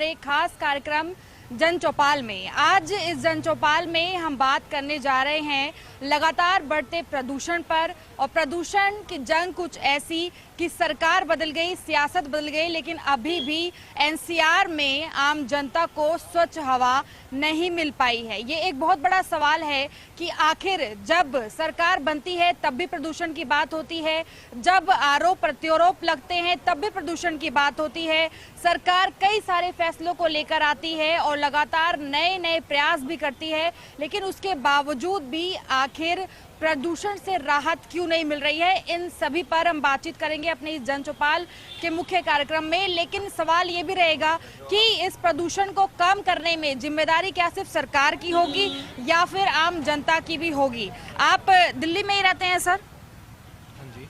हमारे खास कार्यक्रम जन चौपाल में। आज इस जन चौपाल में हम बात करने जा रहे हैं लगातार बढ़ते प्रदूषण पर। और प्रदूषण की जंग कुछ ऐसी कि सरकार बदल गई, सियासत बदल गई, लेकिन अभी भी एनसीआर में आम जनता को स्वच्छ हवा नहीं मिल पाई है। ये एक बहुत बड़ा सवाल है कि आखिर जब सरकार बनती है तब भी प्रदूषण की बात होती है, जब आरोप प्रत्यारोप लगते हैं तब भी प्रदूषण की बात होती है। सरकार कई सारे फैसलों को लेकर आती है और लगातार नए नए प्रयास भी करती है, लेकिन उसके बावजूद भी आखिर प्रदूषण से राहत क्यों नहीं मिल रही है, इन सभी पर हम बातचीत करेंगे अपने इस जन चौपाल के मुख्य कार्यक्रम में। लेकिन सवाल ये भी रहेगा कि इस प्रदूषण को कम करने में जिम्मेदारी क्या सिर्फ सरकार की होगी या फिर आम जनता की भी होगी। आप दिल्ली में ही रहते हैं सर? हाँ जी,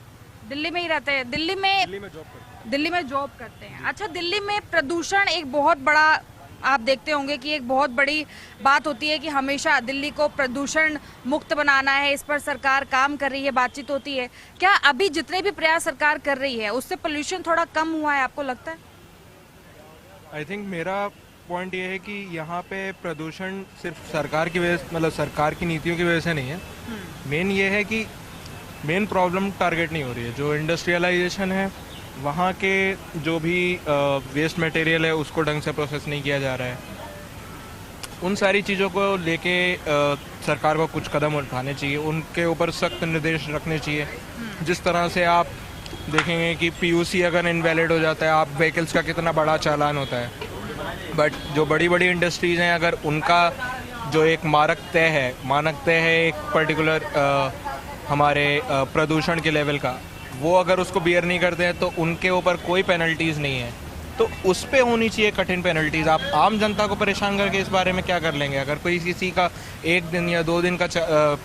दिल्ली में ही रहते हैं। दिल्ली में जॉब करते हैं। अच्छा, दिल्ली में प्रदूषण एक बहुत बड़ा, आप देखते होंगे कि एक बहुत बड़ी बात होती है कि हमेशा दिल्ली को प्रदूषण मुक्त बनाना है, इस पर सरकार काम कर रही है, बातचीत होती है। क्या अभी जितने भी प्रयास सरकार कर रही है उससे पोल्यूशन थोड़ा कम हुआ है, आपको लगता है? आई थिंक मेरा पॉइंट ये है कि यहाँ पे प्रदूषण सिर्फ सरकार की वजह, मतलब सरकार की नीतियों की वजह से नहीं है। मेन ये है कि मेन प्रॉब्लम टारगेट नहीं हो रही है। जो इंडस्ट्रियलाइजेशन है, वहाँ के जो भी वेस्ट मटेरियल है उसको ढंग से प्रोसेस नहीं किया जा रहा है। उन सारी चीज़ों को लेके सरकार को कुछ कदम उठाने चाहिए, उनके ऊपर सख्त निर्देश रखने चाहिए। जिस तरह से आप देखेंगे कि पीयूसी अगर इनवैलिड हो जाता है, आप व्हीकल्स का कितना बड़ा चालान होता है, बट जो बड़ी बड़ी इंडस्ट्रीज़ हैं, अगर उनका जो एक मानक तय है एक पर्टिकुलर हमारे प्रदूषण के लेवल का, वो अगर उसको बियर नहीं करते हैं तो उनके ऊपर कोई पेनल्टीज़ नहीं है। तो उस पे होनी चाहिए कठिन पेनल्टीज़। आप आम जनता को परेशान करके इस बारे में क्या कर लेंगे? अगर कोई किसी का 1 दिन या 2 दिन का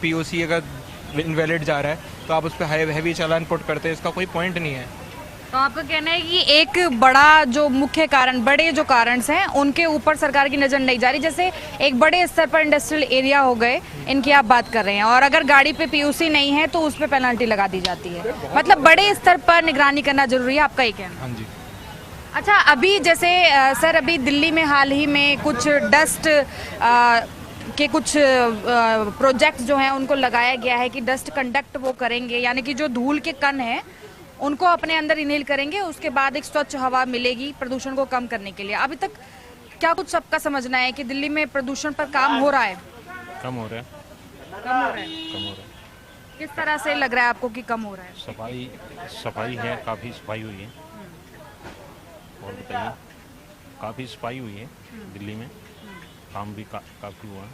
पीओसी अगर इनवैलिड जा रहा है तो आप उस पर हैवी चालान पुट करते हैं, इसका कोई पॉइंट नहीं है। तो आपका कहना है कि एक बड़ा जो मुख्य कारण, बड़े जो कारण हैं उनके ऊपर सरकार की नजर नहीं जा रही। जैसे एक बड़े स्तर पर इंडस्ट्रियल एरिया हो गए, इनकी आप बात कर रहे हैं, और अगर गाड़ी पे पीयूसी नहीं है तो उस पर पेनल्टी लगा दी जाती है। मतलब बड़े स्तर पर निगरानी करना जरूरी है, आपका ये कहना? हाँ जी। अच्छा, अभी जैसे सर, अभी दिल्ली में हाल ही में कुछ डस्ट के कुछ प्रोजेक्ट जो हैं उनको लगाया गया है कि डस्ट कंडक्ट वो करेंगे, यानी कि जो धूल के कण हैं उनको अपने अंदर इनहेल करेंगे, उसके बाद एक स्वच्छ हवा मिलेगी प्रदूषण को कम करने के लिए। अभी तक क्या कुछ सबका समझना है कि दिल्ली में प्रदूषण पर काम हो रहा है? कम हो रहा है। किस तरह से लग रहा है आपको कि कम हो रहा है? सफाई है, काफ़ी सफाई हुई है। और बताइए, काफ़ी सफाई हुई है दिल्ली में, काम भी काफ़ी हुआ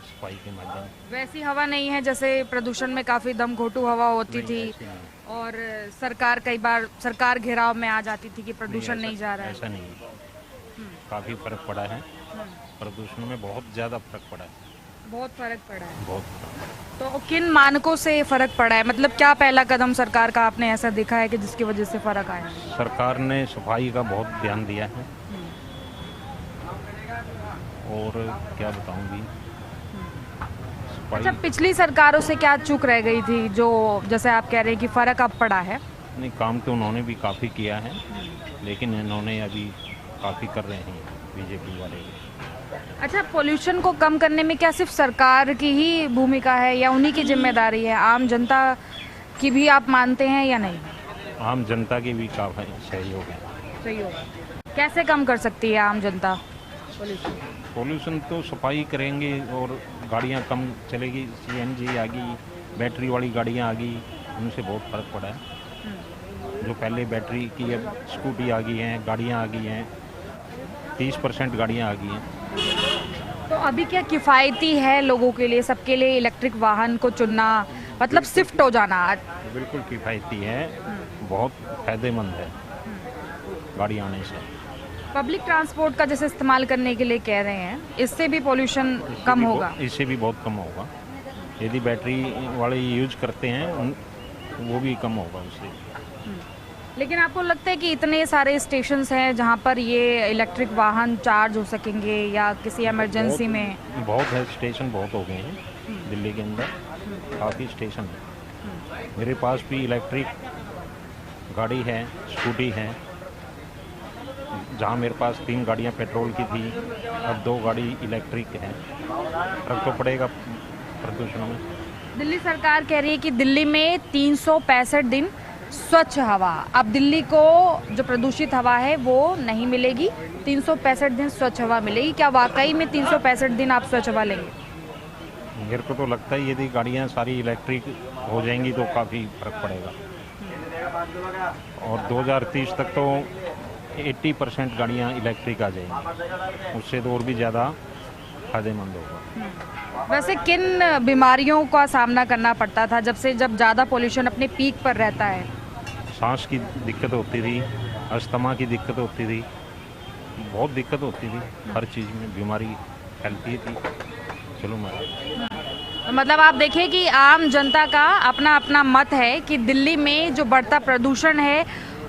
सफाई के माध्यम। वैसी हवा नहीं है जैसे प्रदूषण में काफी दम घोटू हवा होती थी और सरकार कई बार सरकार घेराव में आ जाती थी कि प्रदूषण नहीं जा रहा है। ऐसा नहीं, काफ़ी फर्क पड़ा है। प्रदूषण में बहुत ज़्यादा फर्क पड़ा है। बहुत फर्क पड़ा है। बहुत। तो किन मानकों से फर्क पड़ा है? मतलब क्या पहला कदम सरकार का आपने ऐसा देखा है कि जिसकी वजह से फर्क आया? सरकार ने सफाई का बहुत ध्यान दिया है। और क्या बताऊंगी, अच्छा, पिछली सरकारों से क्या चूक रह गई थी जो, जैसे आप कह रहे हैं कि फर्क अब पड़ा है? नहीं, काम तो उन्होंने भी काफ़ी किया है, लेकिन इन्होंने अभी काफ़ी कर रहे हैं बीजेपी वाले। अच्छा, पोल्यूशन को कम करने में क्या सिर्फ सरकार की ही भूमिका है या उन्हीं की जिम्मेदारी है? आम जनता की भी आप मानते हैं या नहीं? आम जनता की भी काफ़ी सहयोग है। सहयोग कैसे कम कर सकती है आम जनता पोल्यूशन? तो सफाई करेंगे और गाड़ियाँ कम चलेगी। सीएनजी आ गई, बैटरी वाली गाड़ियाँ आ गई, उनसे बहुत फर्क पड़ा है। जो पहले बैटरी की, अब स्कूटी आ गई हैं, गाड़ियाँ आ गई हैं, 30% गाड़ियाँ आ गई हैं। तो अभी क्या किफ़ायती है लोगों के लिए, सबके लिए इलेक्ट्रिक वाहन को चुनना, मतलब शिफ्ट हो जाना? बिल्कुल किफ़ायती है, बहुत फ़ायदेमंद है गाड़ी आने से। पब्लिक ट्रांसपोर्ट का जैसे इस्तेमाल करने के लिए कह रहे हैं, इससे भी पोल्यूशन कम होगा? इससे भी बहुत कम होगा। यदि बैटरी वाले यूज करते हैं वो भी कम होगा उससे। लेकिन आपको लगता है कि इतने सारे स्टेशंस हैं जहां पर ये इलेक्ट्रिक वाहन चार्ज हो सकेंगे या किसी इमरजेंसी में? बहुत है, स्टेशन बहुत हो गए हैं दिल्ली के अंदर, काफ़ी स्टेशन है। मेरे पास भी इलेक्ट्रिक गाड़ी है, स्कूटी है, जहाँ मेरे पास 3 गाड़ियाँ पेट्रोल की थी, अब 2 गाड़ी इलेक्ट्रिक है। फर्क तो पड़ेगा प्रदूषण में। दिल्ली सरकार कह रही है कि दिल्ली में 365 दिन स्वच्छ हवा, अब दिल्ली को जो प्रदूषित हवा है वो नहीं मिलेगी, 365 दिन स्वच्छ हवा मिलेगी। क्या वाकई में 365 दिन आप स्वच्छ हवा लेंगे? मेरे को तो लगता है यदि गाड़ियाँ सारी इलेक्ट्रिक हो जाएंगी तो काफ़ी फर्क पड़ेगा। और 2030 तक तो 80% गाड़ियाँ इलेक्ट्रिक आ जाएंगी, उससे तो और भी ज़्यादा फायदेमंद होगा। वैसे किन बीमारियों का सामना करना पड़ता था जब ज़्यादा पोल्यूशन अपने पीक पर रहता है? सांस की दिक्कत होती थी, अस्थमा की दिक्कत होती थी, बहुत दिक्कत होती थी, हर चीज़ में बीमारी फैलती थी। चलो मैं मतलब आप देखिए कि आम जनता का अपना अपना मत है कि दिल्ली में जो बढ़ता प्रदूषण है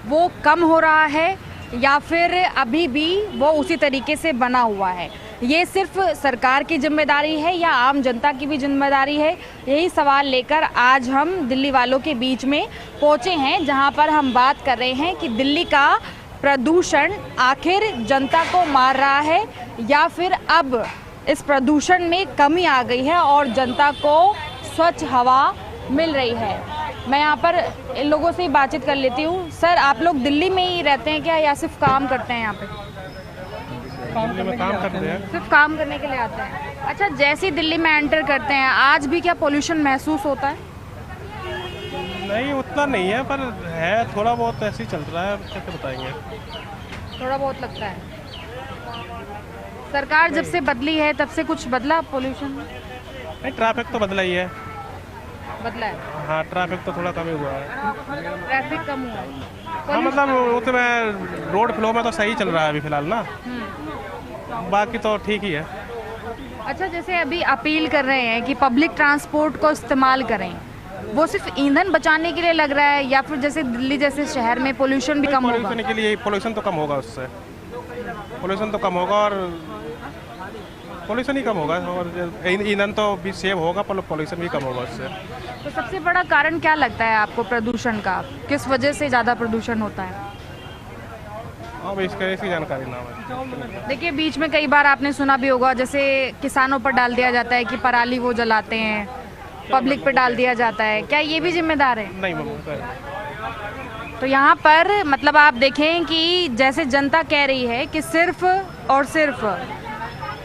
वो कम हो रहा है या फिर अभी भी वो उसी तरीके से बना हुआ है। ये सिर्फ सरकार की जिम्मेदारी है या आम जनता की भी जिम्मेदारी है? यही सवाल लेकर आज हम दिल्ली वालों के बीच में पहुंचे हैं, जहां पर हम बात कर रहे हैं कि दिल्ली का प्रदूषण आखिर जनता को मार रहा है या फिर अब इस प्रदूषण में कमी आ गई है और जनता को स्वच्छ हवा मिल रही है। मैं यहाँ पर इन लोगों से ही बातचीत कर लेती हूँ। सर, आप लोग दिल्ली में ही रहते हैं क्या या सिर्फ काम करते हैं यहाँ पे? काम करते हैं। सिर्फ काम करने के लिए आते हैं। अच्छा, जैसे ही दिल्ली में एंटर करते हैं, आज भी क्या पोल्यूशन महसूस होता है? नहीं, उतना नहीं है, पर है थोड़ा बहुत ऐसे ही चल रहा है, कैसे बताएंगे। थोड़ा बहुत लगता है। सरकार जब से बदली है तब से कुछ बदला पोल्यूशन में? नहीं, ट्रैफिक तो बदला ही है। बदला है? हाँ, ट्रैफिक तो थोड़ा कम ही हुआ है। ट्रैफिक कम हुआ है? हाँ, मतलब उसमें रोड फ्लो में तो सही चल रहा है अभी फिलहाल ना, बाकी तो ठीक ही है। अच्छा, जैसे अभी अपील कर रहे हैं कि पब्लिक ट्रांसपोर्ट को इस्तेमाल करें, वो सिर्फ ईंधन बचाने के लिए लग रहा है या फिर जैसे दिल्ली जैसे शहर में पोल्यूशन भी कम होगा? पोल्यूशन के लिए, पोल्यूशन तो कम होगा, उससे पोल्यूशन तो कम होगा और पोल्यूशन ही कम होगा और ईंधन तो भी सेव होगा, पोल्यूशन भी कम होगा उससे। तो सबसे बड़ा कारण क्या लगता है आपको प्रदूषण का? किस वजह से ज़्यादा प्रदूषण होता है? अब इसकी जानकारी ना है। देखिए, बीच में कई बार आपने सुना भी होगा, जैसे किसानों पर डाल दिया जाता है कि पराली वो जलाते हैं, पब्लिक पे डाल दिया जाता है, क्या ये भी जिम्मेदार है? नहीं, तो यहाँ पर मतलब आप देखें कि जैसे जनता कह रही है कि सिर्फ और सिर्फ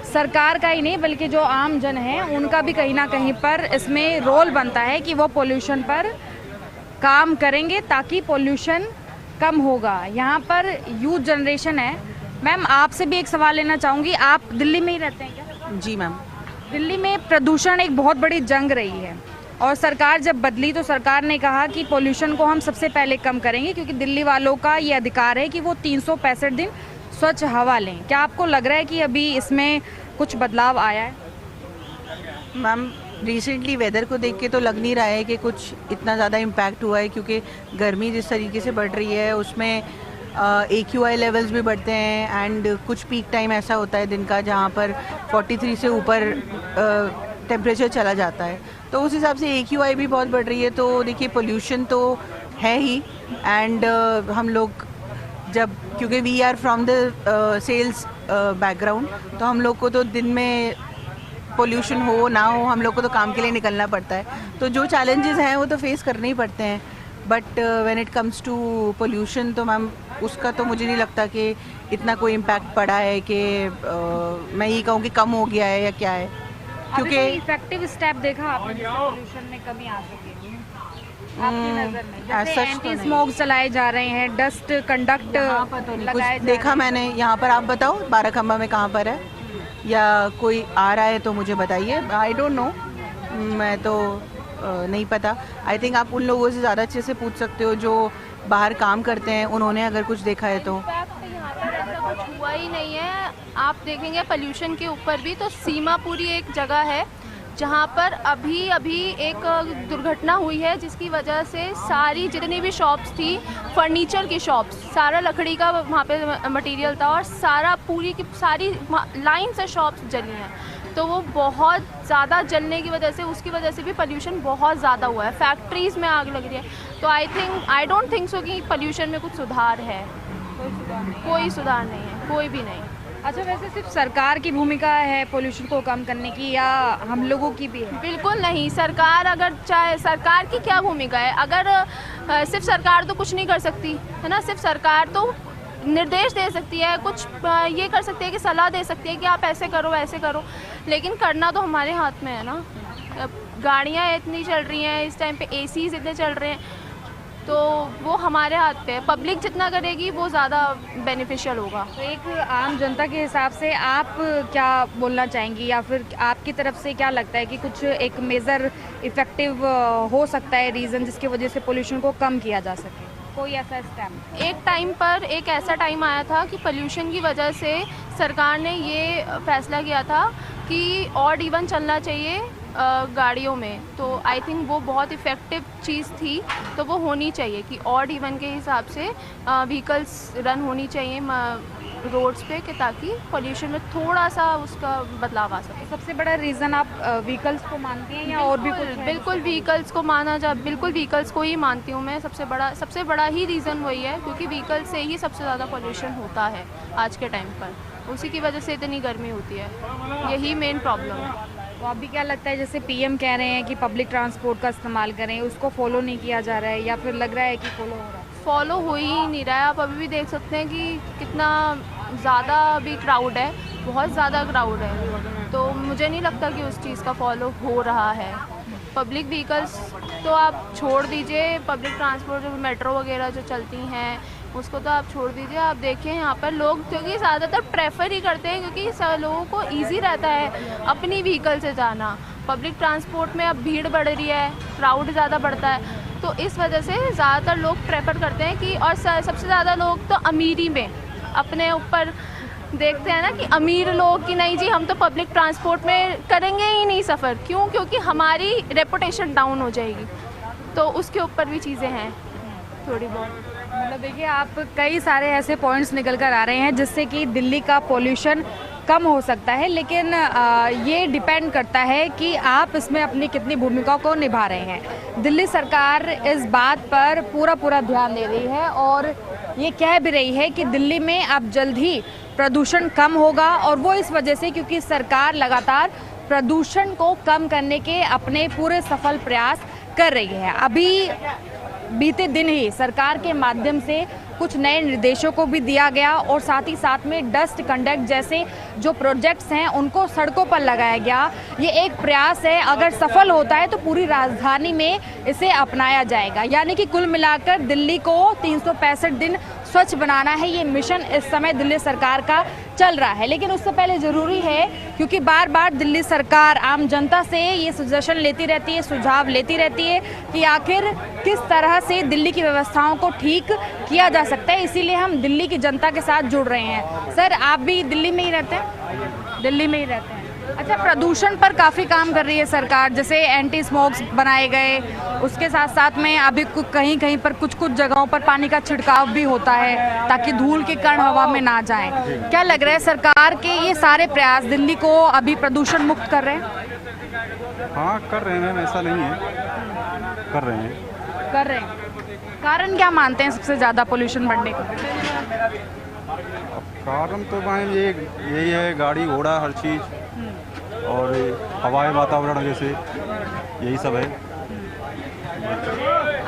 सरकार का ही नहीं बल्कि जो आम जन है उनका भी कहीं ना कहीं पर इसमें रोल बनता है कि वो पोल्यूशन पर काम करेंगे ताकि पोल्यूशन कम होगा। यहाँ पर यूथ जनरेशन है। मैम, आपसे भी एक सवाल लेना चाहूँगी, आप दिल्ली में ही रहते हैं क्या? जी मैम। दिल्ली में प्रदूषण एक बहुत बड़ी जंग रही है और सरकार जब बदली तो सरकार ने कहा कि पोल्यूशन को हम सबसे पहले कम करेंगे क्योंकि दिल्ली वालों का ये अधिकार है कि वो 365 दिन स्वच्छ हवा लें। क्या आपको लग रहा है कि अभी इसमें कुछ बदलाव आया है? मैम, रिसेंटली वेदर को देख के तो लग नहीं रहा है कि कुछ इतना ज़्यादा इम्पैक्ट हुआ है, क्योंकि गर्मी जिस तरीके से बढ़ रही है उसमें AQI लेवल्स भी बढ़ते हैं एंड कुछ पीक टाइम ऐसा होता है दिन का जहाँ पर 43 से ऊपर टेम्परेचर चला जाता है, तो उस हिसाब से AQI भी बहुत बढ़ रही है। तो देखिए, पोल्यूशन तो है ही एंड हम लोग जब, क्योंकि we are from the sales background, तो हम लोग को तो दिन में पोल्यूशन हो ना हो, हम लोग को तो काम के लिए निकलना पड़ता है, तो जो चैलेंजेस हैं वो तो फेस करने ही पड़ते हैं। But when it comes to pollution तो मैम उसका तो मुझे नहीं लगता कि इतना कोई इम्पैक्ट पड़ा है कि मैं ये कहूँ कि कम हो गया है या क्या है, क्योंकि इफेक्टिव स्टेप देखा आपने पोल्यूशन में कमी आ सके आपकी नजर में? जैसे एंटी स्मोक चलाए जा रहे हैं, डस्ट कंडक्ट कुछ देखा मैंने यहाँ पर, आप बताओ बाराखंबा में कहाँ पर है या कोई आ रहा है तो मुझे बताइए। आई डोंट नो, मैं तो नहीं पता। आई थिंक आप उन लोगों से ज़्यादा अच्छे से पूछ सकते हो जो बाहर काम करते हैं, उन्होंने अगर कुछ देखा है तो। यहाँ पर ऐसा कुछ हुआ ही नहीं है। आप देखेंगे पोल्यूशन के ऊपर भी तो सीमापुरी एक जगह है जहाँ पर अभी एक दुर्घटना हुई है जिसकी वजह से सारी जितनी भी शॉप्स थी, फर्नीचर की शॉप्स, सारा लकड़ी का वहाँ पे मटेरियल था और सारा पूरी की सारी लाइन से शॉप्स जली हैं। तो वो बहुत ज़्यादा जलने की वजह से, उसकी वजह से भी पोल्यूशन बहुत ज़्यादा हुआ है। फैक्ट्रीज़ में आग लग रही है। तो आई डोंट थिंक सो कि पोल्यूशन में कुछ सुधार है। कोई सुधार नहीं है, कोई भी नहीं। अच्छा, वैसे सिर्फ सरकार की भूमिका है पोल्यूशन को कम करने की या हम लोगों की भी है? बिल्कुल नहीं। सरकार अगर चाहे, सरकार की क्या भूमिका है? अगर सिर्फ सरकार तो कुछ नहीं कर सकती है ना। सिर्फ सरकार तो निर्देश दे सकती है, कुछ ये कर सकती है कि सलाह दे सकती है कि आप ऐसे करो ऐसे करो, लेकिन करना तो हमारे हाथ में है ना। गाड़ियाँ इतनी चल रही हैं इस टाइम पे, एसीज इतने चल रहे हैं, तो वो हमारे हाथ पे है। पब्लिक जितना करेगी वो ज़्यादा बेनिफिशियल होगा। तो एक आम जनता के हिसाब से आप क्या बोलना चाहेंगी, या फिर आपकी तरफ से क्या लगता है कि कुछ एक मेजर इफेक्टिव हो सकता है रीज़न जिसकी वजह से पोल्यूशन को कम किया जा सके? कोई ऐसा स्टेप? एक टाइम पर एक ऐसा टाइम आया था कि पोल्यूशन की वजह से सरकार ने ये फैसला किया था कि ऑड इवन चलना चाहिए गाड़ियों में। तो आई थिंक वो बहुत इफ़ेक्टिव चीज़ थी, तो वो होनी चाहिए कि ऑड इवन के हिसाब से व्हीकल्स रन होनी चाहिए रोड्स पे, कि ताकि पोल्यूशन में थोड़ा सा उसका बदलाव आ सके। सबसे बड़ा रीज़न आप व्हीकल्स को मानती हैं या और भी कुछ है? बिल्कुल व्हीकल्स को माना जा, बिल्कुल व्हीकल्स को ही मानती हूँ मैं। सबसे बड़ा ही रीज़न वही है, क्योंकि व्हीकल से ही सबसे ज़्यादा पोल्यूशन होता है आज के टाइम पर। उसी की वजह से इतनी गर्मी होती है, यही मेन प्रॉब्लम है। तो अभी क्या लगता है, जैसे पीएम कह रहे हैं कि पब्लिक ट्रांसपोर्ट का इस्तेमाल करें, उसको फॉलो नहीं किया जा रहा है, या फिर लग रहा है कि फॉलो हो रहा है? फॉलो हो ही नहीं रहा है। आप अभी भी देख सकते हैं कि कितना ज़्यादा अभी क्राउड है, बहुत ज़्यादा क्राउड है। तो मुझे नहीं लगता कि उस चीज़ का फॉलो हो रहा है। पब्लिक व्हीकल्स तो आप छोड़ दीजिए, पब्लिक ट्रांसपोर्ट जो मेट्रो वगैरह जो चलती हैं उसको तो आप छोड़ दीजिए। आप देखिए यहाँ पर लोग, क्योंकि ज़्यादातर प्रेफर ही करते हैं, क्योंकि लोगों को ईजी रहता है अपनी व्हीकल से जाना। पब्लिक ट्रांसपोर्ट में अब भीड़ बढ़ रही है, क्राउड ज़्यादा बढ़ता है, तो इस वजह से ज़्यादातर लोग प्रेफर करते हैं कि, और सबसे ज़्यादा लोग तो अमीरी में अपने ऊपर देखते हैं ना कि अमीर लोग कि नहीं जी हम तो पब्लिक ट्रांसपोर्ट में करेंगे ही नहीं सफ़र। क्यों? क्योंकि हमारी रेपुटेशन डाउन हो जाएगी। तो उसके ऊपर भी चीज़ें हैं थोड़ी बहुत। मतलब देखिए, आप कई सारे ऐसे पॉइंट्स निकल कर आ रहे हैं जिससे कि दिल्ली का पोल्यूशन कम हो सकता है, लेकिन ये डिपेंड करता है कि आप इसमें अपनी कितनी भूमिका को निभा रहे हैं। दिल्ली सरकार इस बात पर पूरा ध्यान दे रही है और ये कह भी रही है कि दिल्ली में अब जल्द ही प्रदूषण कम होगा, और वो इस वजह से क्योंकि सरकार लगातार प्रदूषण को कम करने के अपने पूरे सफल प्रयास कर रही है। अभी बीते दिन ही सरकार के माध्यम से कुछ नए निर्देशों को भी दिया गया, और साथ ही साथ में डस्ट कंडक्ट जैसे जो प्रोजेक्ट्स हैं उनको सड़कों पर लगाया गया। ये एक प्रयास है, अगर सफल होता है तो पूरी राजधानी में इसे अपनाया जाएगा। यानी कि कुल मिलाकर दिल्ली को 365 दिन स्वच्छ बनाना है, ये मिशन इस समय दिल्ली सरकार का चल रहा है। लेकिन उससे पहले ज़रूरी है, क्योंकि बार बार दिल्ली सरकार आम जनता से ये सजेशन लेती रहती है, सुझाव लेती रहती है कि आखिर किस तरह से दिल्ली की व्यवस्थाओं को ठीक किया जा सकता है। इसीलिए हम दिल्ली की जनता के साथ जुड़ रहे हैं। सर, आप भी दिल्ली में ही रहते हैं? दिल्ली में ही रहते हैं। अच्छा, प्रदूषण पर काफ़ी काम कर रही है सरकार, जैसे एंटी स्मोक्स बनाए गए, उसके साथ साथ में अभी कहीं कहीं पर कुछ जगहों पर पानी का छिड़काव भी होता है ताकि धूल के कण हवा में ना जाएं। क्या लग रहा है, सरकार के ये सारे प्रयास दिल्ली को अभी प्रदूषण मुक्त कर रहे हैं? हाँ, कर रहे हैं मैम, ऐसा नहीं है, कर रहे हैं। कारण क्या मानते हैं सबसे ज़्यादा पोल्यूशन बढ़ने का? कारण तो मैम यही है, गाड़ी घोड़ा हर चीज़, और हवाएं वातावरण जैसे, यही सब है।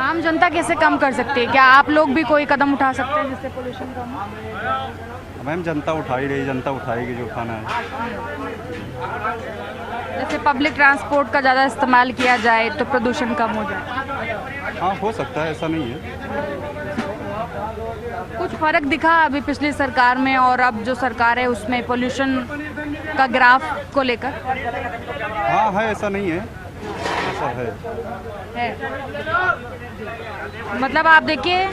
आम जनता कैसे कम कर सकती है? क्या आप लोग भी कोई कदम उठा सकते हैं जिससे पोल्यूशन कम हो? मैम जनता उठा ही रही, जनता उठाएगी जो उठाना है। जैसे पब्लिक ट्रांसपोर्ट का ज़्यादा इस्तेमाल किया जाए तो प्रदूषण कम हो जाए? हाँ, हो सकता है, ऐसा नहीं है। कुछ फर्क दिखा अभी पिछली सरकार में और अब जो सरकार है उसमें पोल्यूशन का ग्राफ को लेकर? हाँ है, ऐसा नहीं है, ऐसा है। मतलब आप देखिए,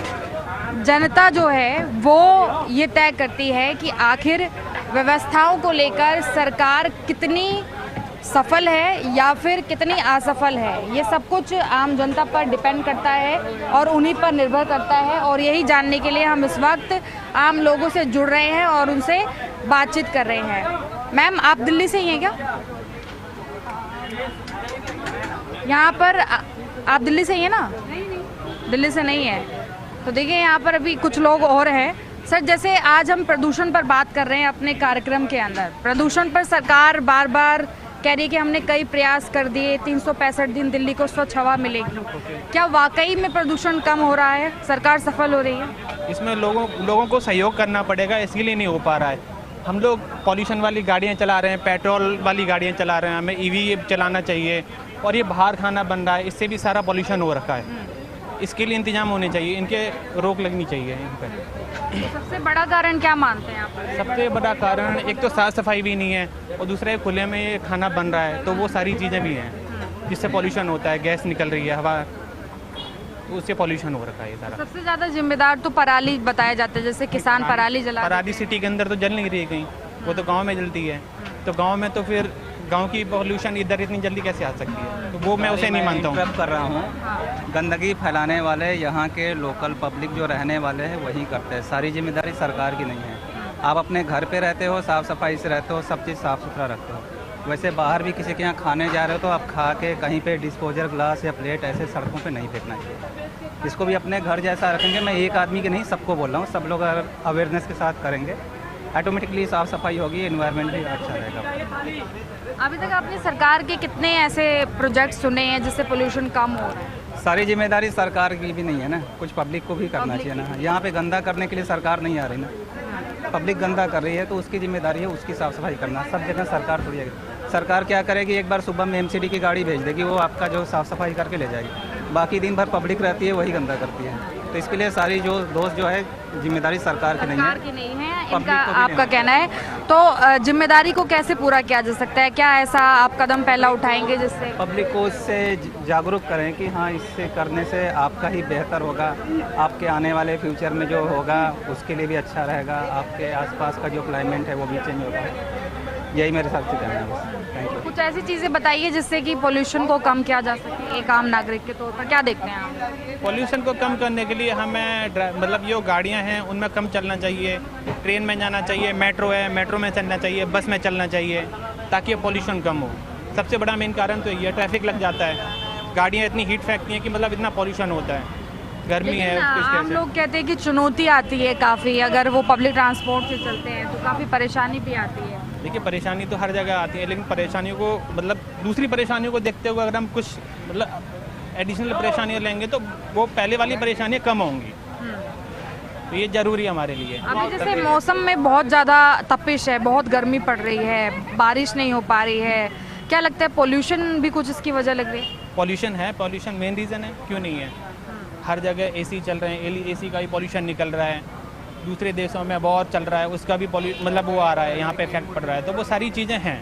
जनता जो है वो ये तय करती है कि आखिर व्यवस्थाओं को लेकर सरकार कितनी सफल है या फिर कितनी असफल है। ये सब कुछ आम जनता पर डिपेंड करता है और उन्हीं पर निर्भर करता है, और यही जानने के लिए हम इस वक्त आम लोगों से जुड़ रहे हैं और उनसे बातचीत कर रहे हैं। मैम, आप दिल्ली से ही हैं क्या? यहाँ पर आप दिल्ली से ही हैं ना? दिल्ली से नहीं है। तो देखिए, यहाँ पर अभी कुछ लोग और हैं सर, जैसे आज हम प्रदूषण पर बात कर रहे हैं अपने कार्यक्रम के अंदर, प्रदूषण पर सरकार बार बार कह रही है कि हमने कई प्रयास कर दिए, 365 दिन दिल्ली को स्वच्छ हवा मिलेगी। क्या वाकई में प्रदूषण कम हो रहा है? सरकार सफल हो रही है? इसमें लोगों को सहयोग करना पड़ेगा, इसीलिए नहीं हो पा रहा है। हम लोग पॉल्यूशन वाली गाड़ियाँ चला रहे हैं, पेट्रोल वाली गाड़ियाँ चला रहे हैं, हमें ईवी चलाना चाहिए, और ये बाहर खाना बन रहा है, इससे भी सारा पॉल्यूशन हो रखा है। इसके लिए इंतजाम होने चाहिए, इनके रोक लगनी चाहिए इन पर। तो सबसे बड़ा कारण क्या मानते हैं आप? सबसे बड़ा कारण एक तो साफ़ सफाई भी नहीं है, और दूसरा खुले में ये खाना बन रहा है, तो वो सारी चीज़ें भी हैं जिससे पॉल्यूशन होता है, गैस निकल रही है हवा, तो उससे पॉल्यूशन हो रखा है ये सारा। सबसे ज़्यादा जिम्मेदार तो पराली बताया जाता है, जैसे किसान पराली जला। पराली सिटी के अंदर तो जल नहीं रही है कहीं, वो तो गांव में जलती है, तो गांव में तो फिर गांव की पॉल्यूशन इधर इतनी जल्दी कैसे आ सकती है? तो वो मैं उसे नहीं मानता हूँ। कर रहा हूँ, गंदगी फैलाने वाले यहाँ के लोकल पब्लिक जो रहने वाले हैं वही करते हैं, सारी जिम्मेदारी सरकार की नहीं है। आप अपने घर पे रहते हो, साफ़ सफाई से रहते हो, सब चीज़ साफ़ सुथरा रखते हो, वैसे बाहर भी किसी के यहाँ खाने जा रहे हो तो आप खा के कहीं पे डिस्पोजल ग्लास या प्लेट ऐसे सड़कों पे नहीं फेंकना चाहिए। इसको भी अपने घर जैसा रखेंगे, मैं एक आदमी की नहीं सबको बोल रहा हूँ, सब लोग अगर अवेयरनेस के साथ करेंगे ऑटोमेटिकली साफ़ सफाई होगी, एनवायरनमेंट भी अच्छा रहेगा। अभी तक आपने सरकार के कितने ऐसे प्रोजेक्ट सुने हैं जिससे पोल्यूशन कम हो रहा है? सारी जिम्मेदारी सरकार की भी नहीं है ना, कुछ पब्लिक को भी करना चाहिए ना। यहाँ पे गंदा करने के लिए सरकार नहीं आ रही ना, पब्लिक गंदा कर रही है तो उसकी जिम्मेदारी है उसकी साफ़ सफाई करना। सब जगह सरकार थोड़ी है, सरकार क्या करेगी, एक बार सुबह में एमसीडी की गाड़ी भेज देगी, वो आपका जो साफ़ सफाई करके ले जाएगी, बाकी दिन भर पब्लिक रहती है वही गंदा करती है। तो इसके लिए सारी जो दोस्त जो है जिम्मेदारी सरकार की नहीं है, सरकार की नहीं है, इनका आपका कहना है। तो जिम्मेदारी को कैसे पूरा किया जा सकता है? क्या ऐसा आप कदम पहला उठाएंगे जिससे पब्लिक को इससे जागरूक करें कि हाँ इससे करने से आपका ही बेहतर होगा, आपके आने वाले फ्यूचर में जो होगा उसके लिए भी अच्छा रहेगा, आपके आसपास का जो क्लाइमेट है वो भी चेंज होगा। यही मेरे हिसाब से कहना है बस। Thank you. कुछ ऐसी चीज़ें बताइए जिससे कि पोल्यूशन को कम किया जा सके, एक आम नागरिक के तौर पर क्या देखते हैं आप? पॉल्यूशन को कम करने के लिए हमें मतलब जो गाड़ियां हैं उनमें कम चलना चाहिए, ट्रेन में जाना चाहिए, मेट्रो है मेट्रो में चलना चाहिए, बस में चलना चाहिए, ताकि पॉल्यूशन कम हो। सबसे बड़ा मेन कारण तो ये ट्रैफिक लग जाता है, गाड़ियाँ इतनी हीट फेंकती हैं कि मतलब इतना पॉल्यूशन होता है, गर्मी है। आम लोग कहते हैं कि चुनौती आती है काफ़ी, अगर वो पब्लिक ट्रांसपोर्ट से चलते हैं तो काफ़ी परेशानी भी आती है। देखिए परेशानी तो हर जगह आती है, लेकिन परेशानियों को मतलब दूसरी परेशानियों को देखते हुए अगर हम कुछ मतलब एडिशनल परेशानियाँ लेंगे तो वो पहले वाली परेशानियाँ कम होंगी, तो ये ज़रूरी है हमारे लिए। अभी जैसे मौसम में बहुत ज़्यादा तपिश है, बहुत गर्मी पड़ रही है, बारिश नहीं हो पा रही है, क्या लगता है पोल्यूशन भी कुछ इसकी वजह लग रही है? पॉल्यूशन है, पॉल्यूशन मेन रीज़न है, क्यों नहीं है। हर जगह एसी चल रहे हैं, एसी का ही पॉल्यूशन निकल रहा है, दूसरे देशों में वॉर चल रहा है उसका भी मतलब वो आ रहा है, यहाँ पे इफेक्ट पड़ रहा है, तो वो सारी चीज़ें हैं।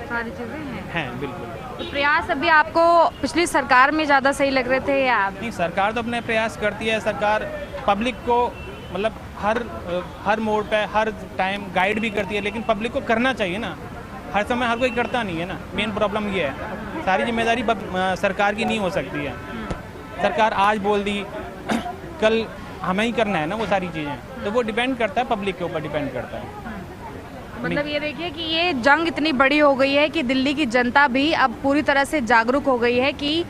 सारी चीज़ें हैं बिल्कुल। तो प्रयास अभी आपको पिछली सरकार में ज़्यादा सही लग रहे थे या आप? नहीं, सरकार तो अपने प्रयास करती है, सरकार पब्लिक को मतलब हर मोड़ पे हर टाइम गाइड भी करती है, लेकिन पब्लिक को करना चाहिए ना, हर समय हर कोई करता नहीं है ना, मेन प्रॉब्लम ये है। सारी जिम्मेदारी सरकार की नहीं हो सकती है, सरकार आज बोल दी कल हमें ही करना है ना वो सारी चीज़ें, तो वो डिपेंड करता है, पब्लिक के ऊपर डिपेंड करता है। मतलब ये देखिए कि ये जंग इतनी बड़ी हो गई है कि दिल्ली की जनता भी अब पूरी तरह से जागरूक हो गई है कि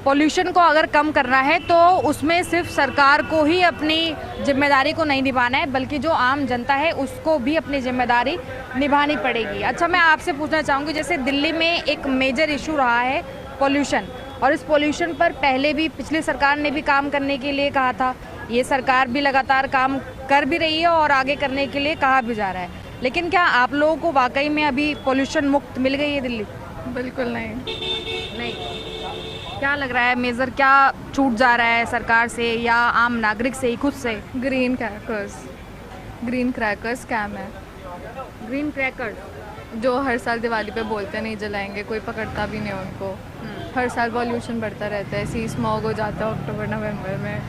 पोल्यूशन को अगर कम करना है तो उसमें सिर्फ सरकार को ही अपनी जिम्मेदारी को नहीं निभाना है, बल्कि जो आम जनता है उसको भी अपनी जिम्मेदारी निभानी पड़ेगी। अच्छा, मैं आपसे पूछना चाहूँगी, जैसे दिल्ली में एक मेजर इशू रहा है पोल्यूशन, और इस पोल्यूशन पर पहले भी पिछली सरकार ने भी काम करने के लिए कहा था, ये सरकार भी लगातार काम कर भी रही है और आगे करने के लिए कहा भी जा रहा है, लेकिन क्या आप लोगों को वाकई में अभी पोल्यूशन मुक्त मिल गई है दिल्ली? बिल्कुल नहीं। क्या लग रहा है मेजर क्या छूट जा रहा है सरकार से या आम नागरिक से ही, खुद से? ग्रीन क्रैकर्स स्कैम है। ग्रीन क्रैकर्स जो हर साल दिवाली पे बोलते नहीं जलाएंगे, कोई पकड़ता भी नहीं उनको। हर साल पॉल्यूशन बढ़ता रहता है, सी स्मॉग हो जाता है अक्टूबर नवंबर में,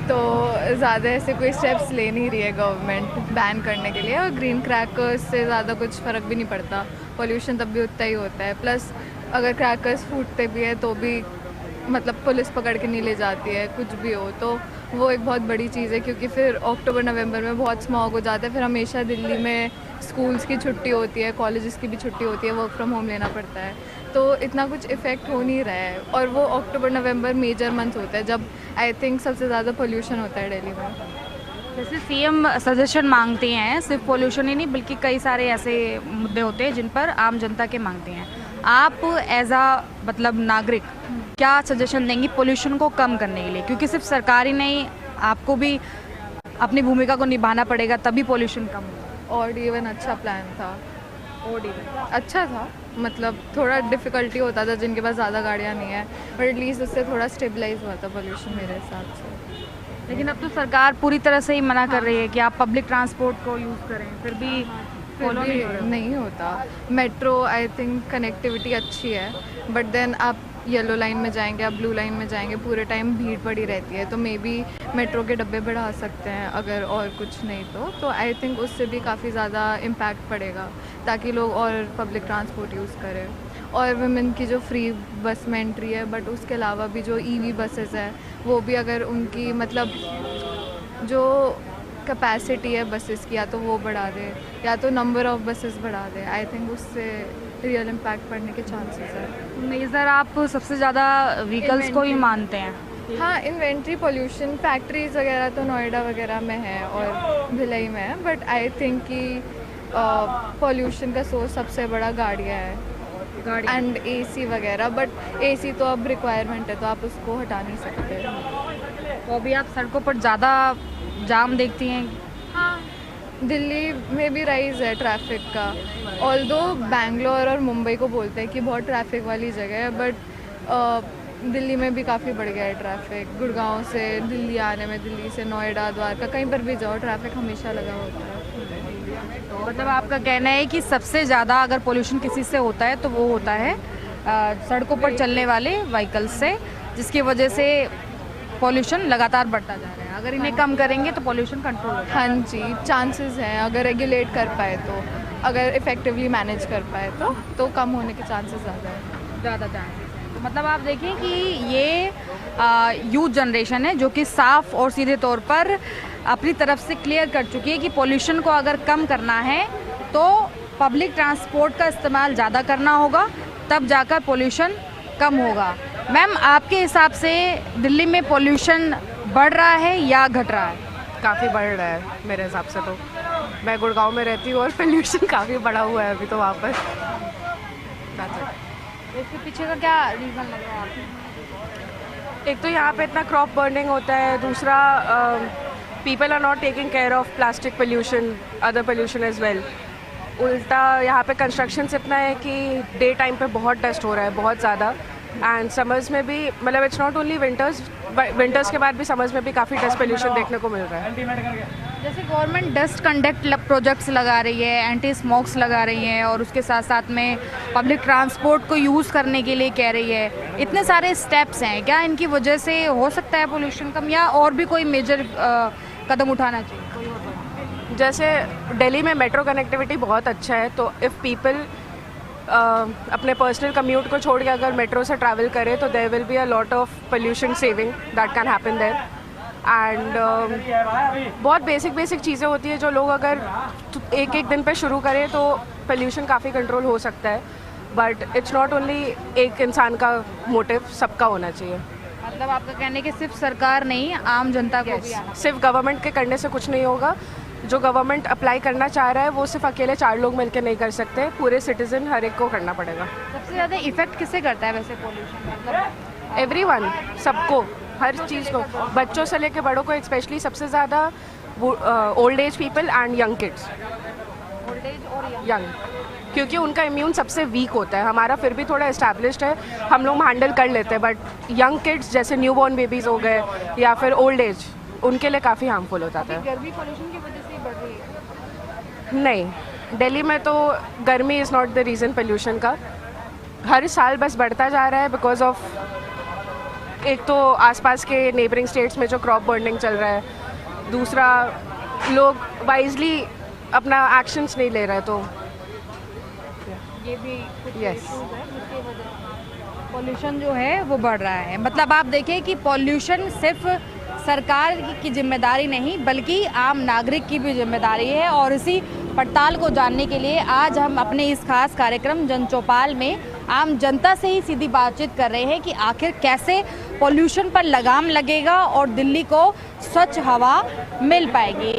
तो ज़्यादा ऐसे कोई स्टेप्स ले नहीं रही है गवर्नमेंट बैन करने के लिए, और ग्रीन क्रैकर्स से ज़्यादा कुछ फ़र्क भी नहीं पड़ता, पॉल्यूशन तब भी उतना ही होता है। प्लस अगर क्रैकर्स फूटते भी है तो भी मतलब पुलिस पकड़ के नहीं ले जाती है, कुछ भी हो, तो वो एक बहुत बड़ी चीज़ है, क्योंकि फिर अक्टूबर नवंबर में बहुत स्मॉग हो जाता है, फिर हमेशा दिल्ली में स्कूल्स की छुट्टी होती है, कॉलेजेस की भी छुट्टी होती है, वर्क फ्रॉम होम लेना पड़ता है, तो इतना कुछ इफ़ेक्ट हो नहीं रहा है। और वो अक्टूबर नवंबर मेजर मंथ होता है जब आई थिंक सबसे ज़्यादा पोल्यूशन होता है दिल्ली में। जैसे सीएम सजेशन मांगते हैं, सिर्फ पोल्यूशन ही नहीं बल्कि कई सारे ऐसे मुद्दे होते हैं जिन पर आम जनता के मांगते हैं। आप एज अ मतलब नागरिक क्या सजेशन देंगी पोल्यूशन को कम करने के लिए, क्योंकि सिर्फ सरकार ही नहीं, आपको भी अपनी भूमिका को निभाना पड़ेगा तभी पोल्यूशन कम होगा। ऑड इवन अच्छा प्लान था, ऑड इवन अच्छा था, मतलब थोड़ा डिफ़िकल्टी होता था जिनके पास ज़्यादा गाड़ियाँ नहीं है, बट एटलीस्ट उससे थोड़ा स्टेबलाइज हुआ था पोल्यूशन मेरे हिसाब से। लेकिन अब तो सरकार पूरी तरह से ही मना कर रही है कि आप पब्लिक ट्रांसपोर्ट को यूज़ करें, फिर भी फॉलो नहीं हो रहा है। नहीं होता। मेट्रो आई थिंक कनेक्टिविटी अच्छी है, बट देन आप येलो लाइन में जाएंगे, आप ब्लू लाइन में जाएंगे, पूरे टाइम भीड़ पड़ी रहती है, तो मे बी मेट्रो के डब्बे बढ़ा सकते हैं अगर और कुछ नहीं तो आई थिंक उससे भी काफ़ी ज़्यादा इम्पैक्ट पड़ेगा ताकि लोग और पब्लिक ट्रांसपोर्ट यूज़ करें। और वुमेन की जो फ्री बस में एंट्री है, बट उसके अलावा भी जो ईवी बसेस है वो भी अगर उनकी मतलब जो कैपेसिटी है बसेस की या तो वो बढ़ा दे या तो नंबर ऑफ बसेस बढ़ा दे, आई थिंक उससे रियल इम्पैक्ट पड़ने के चांसेस है। मेजर आप सबसे ज़्यादा व्हीकल्स को ही मानते हैं? हाँ, इन्वेंट्री पोल्यूशन फैक्ट्रीज वगैरह तो नोएडा वगैरह में है और भिलाई में है, बट आई थिंक कि पोल्यूशन का सोर्स सबसे बड़ा गाड़ियाँ है एंड एसी वगैरह, बट एसी तो अब रिक्वायरमेंट है तो आप उसको हटा नहीं सकते। तो अभी आप सड़कों पर ज़्यादा जाम देखती हैं? हाँ, दिल्ली में भी राइज है ट्रैफिक का, ऑल्दो बैंगलोर और मुंबई को बोलते हैं कि बहुत ट्रैफिक वाली जगह है, बट दिल्ली में भी काफ़ी बढ़ गया है ट्रैफिक। गुड़गांव से दिल्ली आने में, दिल्ली से नोएडा, द्वारका, कहीं पर भी जाओ ट्रैफिक हमेशा लगा होता है। मतलब आपका कहना है कि सबसे ज़्यादा अगर पोल्यूशन किसी से होता है तो वो होता है सड़कों पर चलने वाले व्हीकल्स से, जिसकी वजह से पोल्यूशन लगातार बढ़ता जा रहा है। अगर इन्हें कम करेंगे तो पोल्यूशन कंट्रोल होगा। हाँ जी, चांसेस हैं अगर रेगुलेट कर पाए तो, अगर इफ़ेक्टिवली मैनेज कर पाए तो कम होने के चांसेस ज़्यादा है। ज़्यादा चांसेस है। तो मतलब आप देखिए कि ये यूथ जनरेशन है जो कि साफ और सीधे तौर पर अपनी तरफ से क्लियर कर चुकी है कि पोल्यूशन को अगर कम करना है तो पब्लिक ट्रांसपोर्ट का इस्तेमाल ज़्यादा करना होगा, तब जाकर पोल्यूशन कम होगा। मैम, आपके हिसाब से दिल्ली में पोल्यूशन बढ़ रहा है या घट रहा है? काफ़ी बढ़ रहा है मेरे हिसाब से। तो मैं गुड़गांव में रहती हूँ और पोल्यूशन काफ़ी बढ़ा हुआ है अभी तो वहाँ पर। इसके पीछे का क्या रीज़न लग रहा है आपको? एक तो यहाँ पे इतना क्रॉप बर्निंग होता है, दूसरा people are not taking care of plastic pollution, other pollution as well. उल्टा यहाँ पे कंस्ट्रक्शन इतना है कि डे टाइम पे बहुत डस्ट हो रहा है, बहुत ज़्यादा, एंड समर्स में भी, मतलब इट्स नॉट ओनली विंटर्स के बाद भी समर्स में भी काफ़ी डस्ट पोल्यूशन देखने को मिल रहा है। जैसे गवर्नमेंट डस्ट कंडक्ट प्रोजेक्ट्स लगा रही है, एंटी स्मोक्स लगा रही है और उसके साथ साथ में पब्लिक ट्रांसपोर्ट को यूज़ करने के लिए कह रही है, इतने सारे स्टेप्स हैं, क्या इनकी वजह से हो सकता है पोल्यूशन कम, या और भी कोई मेजर कदम उठाना चाहिए? जैसे दिल्ली में मेट्रो कनेक्टिविटी बहुत अच्छा है, तो इफ़ पीपल अपने पर्सनल कम्यूट को छोड़ के अगर मेट्रो से ट्रैवल करें तो there will be a lot of pollution saving that can happen there. And बहुत बेसिक चीज़ें होती है जो लोग अगर एक दिन पे शुरू करें तो पोल्यूशन काफ़ी कंट्रोल हो सकता है, बट इट्स नॉट ओनली एक इंसान का मोटिव, सबका होना चाहिए। मतलब आपका कहने कि सिर्फ सरकार नहीं, आम जनता को भी आना। सिर्फ गवर्नमेंट के करने से कुछ नहीं होगा। जो गवर्नमेंट अप्लाई करना चाह रहा है वो सिर्फ अकेले 4 लोग मिलकर नहीं कर सकते, पूरे सिटीजन हर एक को करना पड़ेगा। सबसे ज़्यादा इफेक्ट किससे करता है वैसे पोल्यूशन? मतलब एवरीवन, सबको, हर चीज़ को, बच्चों से लेकर बड़ों को, स्पेशली सबसे ज़्यादा old age people and young kids. Old age और यंग, क्योंकि उनका इम्यून सबसे वीक होता है। हमारा फिर भी थोड़ा एस्टैब्लिश्ड है, हम लोग हैंडल कर लेते हैं, बट यंग किड्स जैसे न्यू बॉर्न बेबीज़ हो गए या फिर ओल्ड एज, उनके लिए काफ़ी हार्मफुल होता है। गर्मी पोल्यूशन की वजह से ही बढ़ रही है? नहीं, दिल्ली में तो गर्मी is not the reason pollution का। हर साल बस बढ़ता जा रहा है बिकॉज ऑफ, एक तो आसपास के नेबरिंग स्टेट्स में जो क्रॉप बर्निंग चल रहा है, दूसरा लोग वाइजली अपना एक्शंस नहीं ले रहे, तो ये भी कुछ Yes. issues है जिसकी वजह से पोल्यूशन जो है वो बढ़ रहा है। मतलब आप देखें कि पोल्यूशन सिर्फ सरकार की जिम्मेदारी नहीं बल्कि आम नागरिक की भी जिम्मेदारी है, और इसी पड़ताल को जानने के लिए आज हम अपने इस खास कार्यक्रम जन चौपाल में आम जनता से ही सीधी बातचीत कर रहे हैं कि आखिर कैसे पॉल्यूशन पर लगाम लगेगा और दिल्ली को स्वच्छ हवा मिल पाएगी।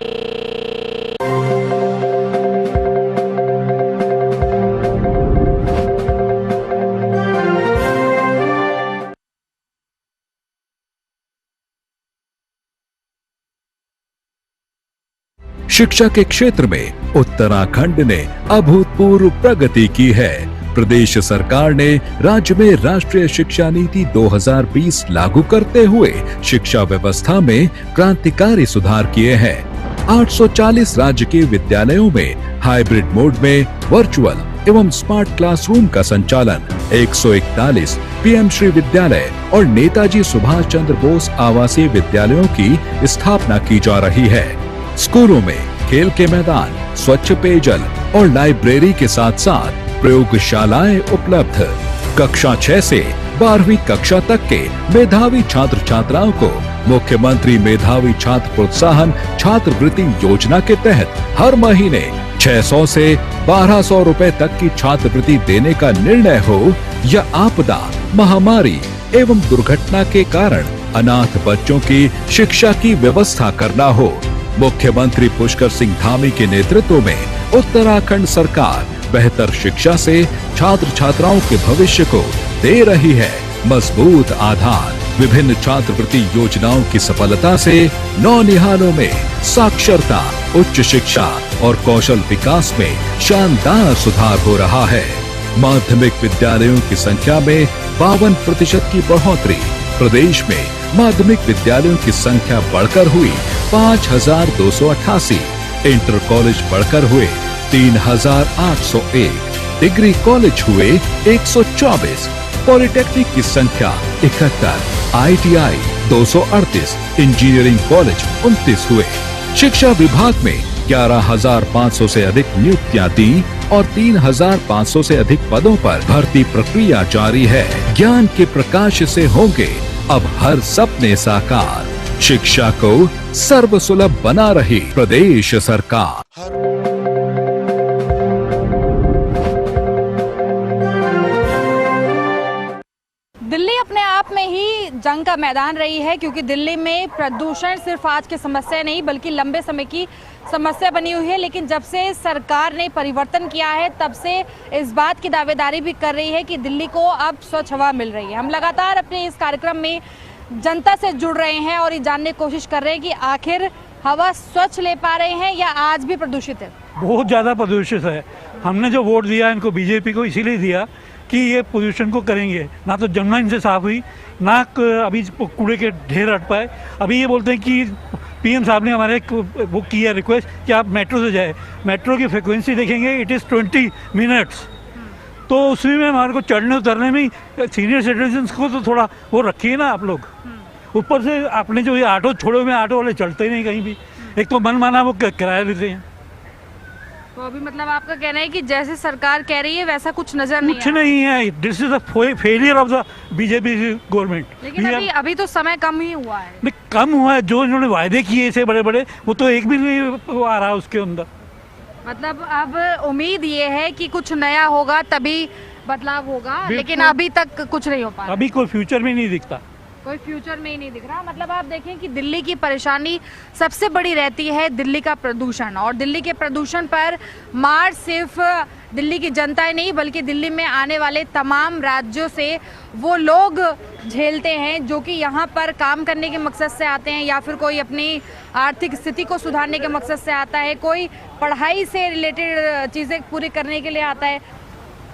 शिक्षा के क्षेत्र में उत्तराखंड ने अभूतपूर्व प्रगति की है। प्रदेश सरकार ने राज्य में राष्ट्रीय शिक्षा नीति 2020 लागू करते हुए शिक्षा व्यवस्था में क्रांतिकारी सुधार किए हैं। 840 राज्य के विद्यालयों में हाइब्रिड मोड में वर्चुअल एवं स्मार्ट क्लासरूम का संचालन, 141 पीएम श्री विद्यालय और नेताजी सुभाष चंद्र बोस आवासीय विद्यालयों की स्थापना की जा रही है। स्कूलों में खेल के मैदान, स्वच्छ पेयजल और लाइब्रेरी के साथ साथ प्रयोगशालाएं उपलब्ध। कक्षा 6 से 12वीं कक्षा तक के मेधावी छात्र छात्राओं को मुख्यमंत्री मेधावी छात्र प्रोत्साहन छात्रवृत्ति योजना के तहत हर महीने 600 से 1200 रुपए तक की छात्रवृत्ति देने का निर्णय हो या आपदा, महामारी एवं दुर्घटना के कारण अनाथ बच्चों की शिक्षा की व्यवस्था करना हो, मुख्यमंत्री पुष्कर सिंह धामी के नेतृत्व में उत्तराखंड सरकार बेहतर शिक्षा से छात्र छात्राओं के भविष्य को दे रही है मजबूत आधार। विभिन्न छात्रवृत्ति योजनाओं की सफलता से नौनिहालों में साक्षरता, उच्च शिक्षा और कौशल विकास में शानदार सुधार हो रहा है। माध्यमिक विद्यालयों की संख्या में 52% की बढ़ोतरी। प्रदेश में माध्यमिक विद्यालयों की संख्या बढ़कर हुई 5288, इंटर कॉलेज बढ़कर हुए 3801, डिग्री कॉलेज हुए 124, पॉलिटेक्निक की संख्या 71, ITI 238, इंजीनियरिंग कॉलेज 29 हुए। शिक्षा विभाग में 11,500 से अधिक नियुक्तियां दी और 3,500 से अधिक पदों पर भर्ती प्रक्रिया जारी है। ज्ञान के प्रकाश से होंगे अब हर सपने साकार। शिक्षा को सर्वसुलभ बना रही प्रदेश सरकार। दिल्ली अपने आप में ही जंग का मैदान रही है, क्योंकि दिल्ली में प्रदूषण सिर्फ आज की समस्या नहीं बल्कि लंबे समय की समस्या बनी हुई है। लेकिन जब से सरकार ने परिवर्तन किया है तब से इस बात की दावेदारी भी कर रही है कि दिल्ली को अब स्वच्छ हवा मिल रही है। हम लगातार अपने इस कार्यक्रम में जनता से जुड़ रहे हैं और ये जानने की कोशिश कर रहे हैं कि आखिर हवा स्वच्छ ले पा रहे हैं या आज भी प्रदूषित है। बहुत ज़्यादा प्रदूषित है। हमने जो वोट दिया इनको, बीजेपी को, इसीलिए दिया कि ये पोल्यूशन को करेंगे। ना तो जमुना इनसे साफ हुई, ना अभी कूड़े के ढेर हट पाए। अभी ये बोलते हैं कि पीएम साहब ने हमारे वो किया रिक्वेस्ट कि आप मेट्रो से जाए। मेट्रो की फ्रिक्वेंसी देखेंगे, इट इज़ 20 मिनट्स। तो उसी में हमारे को चढ़ने उतरने में सीनियर सिटीजन्स को तो थोड़ा वो रखिए ना आप लोग। ऊपर से आपने जो ये ऑटो छोड़े हुए, ऑटो वाले चलते ही नहीं कहीं भी। एक तो मनमाना वो किराया लेते हैं। तो अभी मतलब आपका कहना है कि जैसे सरकार कह रही है वैसा कुछ नजर नहीं कुछ नहीं है। This is the failure of the BJP government. लेकिन अभी तो समय कम ही हुआ है। नहीं, कम हुआ है। जो इन्होंने वायदे किए ऐसे बड़े बड़े, वो तो एक भी नहीं आ रहा उसके अंदर। मतलब अब उम्मीद ये है कि कुछ नया होगा तभी बदलाव होगा, लेकिन अभी तक कुछ नहीं हो पा रहा। अभी कोई फ्यूचर में नहीं दिखता, कोई फ्यूचर में ही नहीं दिख रहा। मतलब आप देखें कि दिल्ली की परेशानी सबसे बड़ी रहती है दिल्ली का प्रदूषण, और दिल्ली के प्रदूषण पर मार सिर्फ दिल्ली की जनता ही नहीं बल्कि दिल्ली में आने वाले तमाम राज्यों से वो लोग झेलते हैं जो कि यहाँ पर काम करने के मकसद से आते हैं, या फिर कोई अपनी आर्थिक स्थिति को सुधारने के मकसद से आता है, कोई पढ़ाई से रिलेटेड चीज़ें पूरी करने के लिए आता है।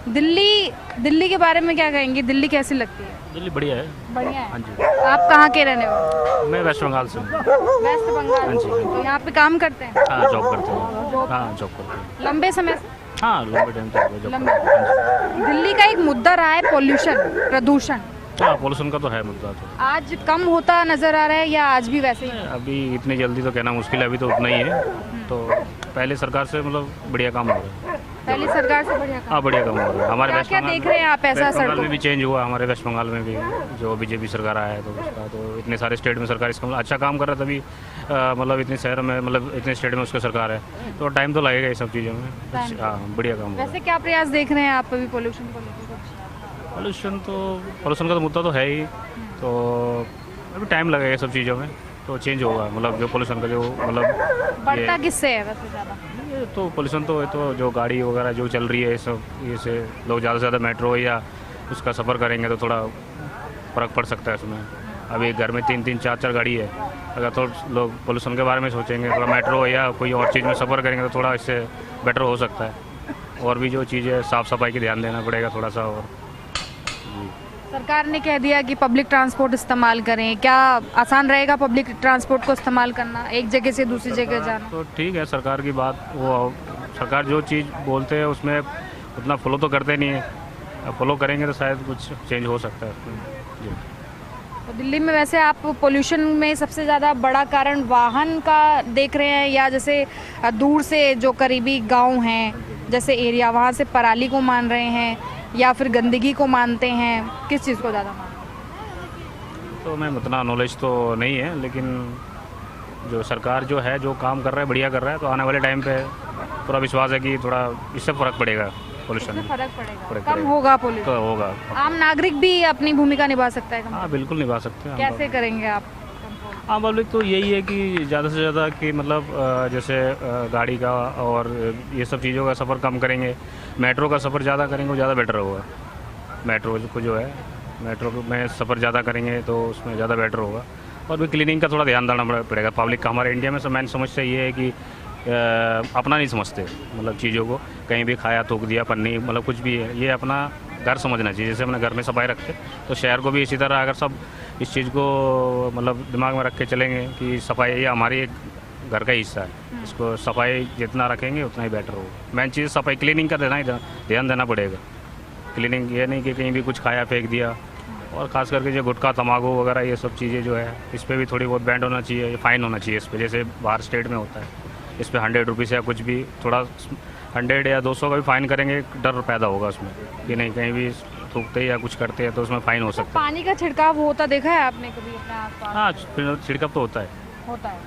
दिल्ली के बारे में क्या कहेंगे? दिल्ली कैसी लगती है? दिल्ली बढ़िया है। बढ़िया है। हाँ जी। आप कहाँ के रहने वाले? मैं वेस्ट बंगाल से हूँ। वेस्ट बंगाल। हाँ जी। तो यहाँ पे काम करते हैं? हाँ, जॉब करते हैं। हाँ, जॉब करते हैं। लंबे समय से? हाँ, लंबे टाइम से जॉब करते हैं। दिल्ली का एक मुद्दा रहा है पोल्यूशन, प्रदूषण। हाँ, पोल्यूशन का तो है मुद्दा। तो आज कम होता नजर आ रहा है या आज भी वैसे ही? अभी इतनी जल्दी तो कहना मुश्किल है, अभी तो उतना ही है। तो पहले सरकार से मतलब बढ़िया काम हो रहा है। पहली सरकार से बढ़िया काम? हाँ, बढ़िया काम हो रहा है। हमारे वेस्ट क्या देख रहे हैं आप ऐसा? वेस्ट बंगाल में भी चेंज हुआ, हमारे वेस्ट बंगाल में भी जो बीजेपी सरकार आया है तो उसका तो इतने सारे स्टेट में सरकार इसका अच्छा काम कर रहा है। तभी मतलब इतने शहर में, मतलब इतने स्टेट में उसका सरकार है, तो टाइम तो लगेगा ये सब चीज़ों में। हाँ, बढ़िया काम। वैसे क्या प्रयास देख रहे हैं आप अभी पोल्यूशन को लेकर? पोल्यूशन का तो मुद्दा तो है ही, तो अभी टाइम लगेगा सब चीज़ों में, तो चेंज होगा। मतलब जो पोल्यूशन का जो मतलब बढ़ता किससे है वैसे ज़्यादा? ये तो पोल्यूशन तो जो गाड़ी वगैरह जो चल रही है सब, ये से लोग ज़्यादा से ज़्यादा मेट्रो या उसका सफ़र करेंगे तो थोड़ा फ़र्क पड़ सकता है उसमें। अभी घर में 3-3, 4-4 गाड़ी है, अगर तो लोग पोल्यूशन के बारे में सोचेंगे, थोड़ा मेट्रो या कोई और चीज़ में सफ़र करेंगे तो थोड़ा इससे बेटर हो सकता है। और भी जो चीज़ है साफ़ सफाई की ध्यान देना पड़ेगा थोड़ा सा। और सरकार ने कह दिया कि पब्लिक ट्रांसपोर्ट इस्तेमाल करें, क्या आसान रहेगा पब्लिक ट्रांसपोर्ट को इस्तेमाल करना, एक जगह से दूसरी जगह जाना? तो ठीक है, सरकार की बात, वो सरकार जो चीज़ बोलते हैं उसमें उतना फॉलो तो करते नहीं है। फॉलो करेंगे तो शायद कुछ चेंज हो सकता है उसमें जी। तो दिल्ली में वैसे आप पोल्यूशन में सबसे ज़्यादा बड़ा कारण वाहन का देख रहे हैं, या जैसे दूर से जो करीबी गांव हैं जैसे एरिया, वहाँ से पराली को मान रहे हैं या फिर गंदगी को मानते हैं, किस चीज़ को ज़्यादा मानते? तो मैं उतना नॉलेज तो नहीं है, लेकिन जो सरकार जो है जो काम कर रहा है बढ़िया कर रहा है, तो आने वाले टाइम पे पूरा विश्वास है कि थोड़ा इससे फ़र्क पड़ेगा पोल्यूशन में। फर्क पड़ेगा, कम होगा पोल्यूशन, तो होगा। आम नागरिक भी अपनी भूमिका निभा सकता है? हाँ बिल्कुल निभा सकते हैं। कैसे करेंगे आप? आम पब्लिक तो यही है कि ज़्यादा से ज़्यादा कि मतलब जैसे गाड़ी का और ये सब चीज़ों का सफ़र कम करेंगे, मेट्रो का सफ़र ज़्यादा करेंगे वो ज़्यादा बेटर होगा। मेट्रो को जो है मेट्रो में सफ़र ज़्यादा करेंगे तो उसमें ज़्यादा बेटर होगा। और भी क्लीनिंग का थोड़ा ध्यान देना पड़ेगा पब्लिक का। हमारे इंडिया में सब मेन समस्या ये है कि अपना नहीं समझते, मतलब चीज़ों को कहीं भी खाया थूक दिया, पन्नी, मतलब कुछ भी है, ये अपना घर समझना चाहिए। जैसे अपने घर में सफाई रखते तो शहर को भी इसी तरह अगर सब इस चीज़ को मतलब दिमाग में रख के चलेंगे कि सफाई ये हमारी एक घर का हिस्सा है, इसको सफाई जितना रखेंगे उतना ही बेटर होगा। मेन चीज़ सफाई, क्लीनिंग का ध्यान देना पड़ेगा। क्लीनिंग ये नहीं कि कहीं भी कुछ खाया फेंक दिया, और ख़ास करके जो गुटखा तम्बाकू वगैरह ये सब चीज़ें जो है इस पर भी थोड़ी बहुत बैन होना चाहिए, फाइन होना चाहिए इस पर, जैसे बाहर स्टेट में होता है। इस पर 100 रुपीज़ या कुछ भी थोड़ा 100 या 200 का भी फाइन करेंगे, डर पैदा होगा उसमें कि नहीं कहीं भी थूकते या कुछ करते हैं तो उसमें फ़ाइन हो सकता है। पानी का छिड़काव होता देखा है आपने कभी अपने आसपास? हाँ छिड़काव तो होता है।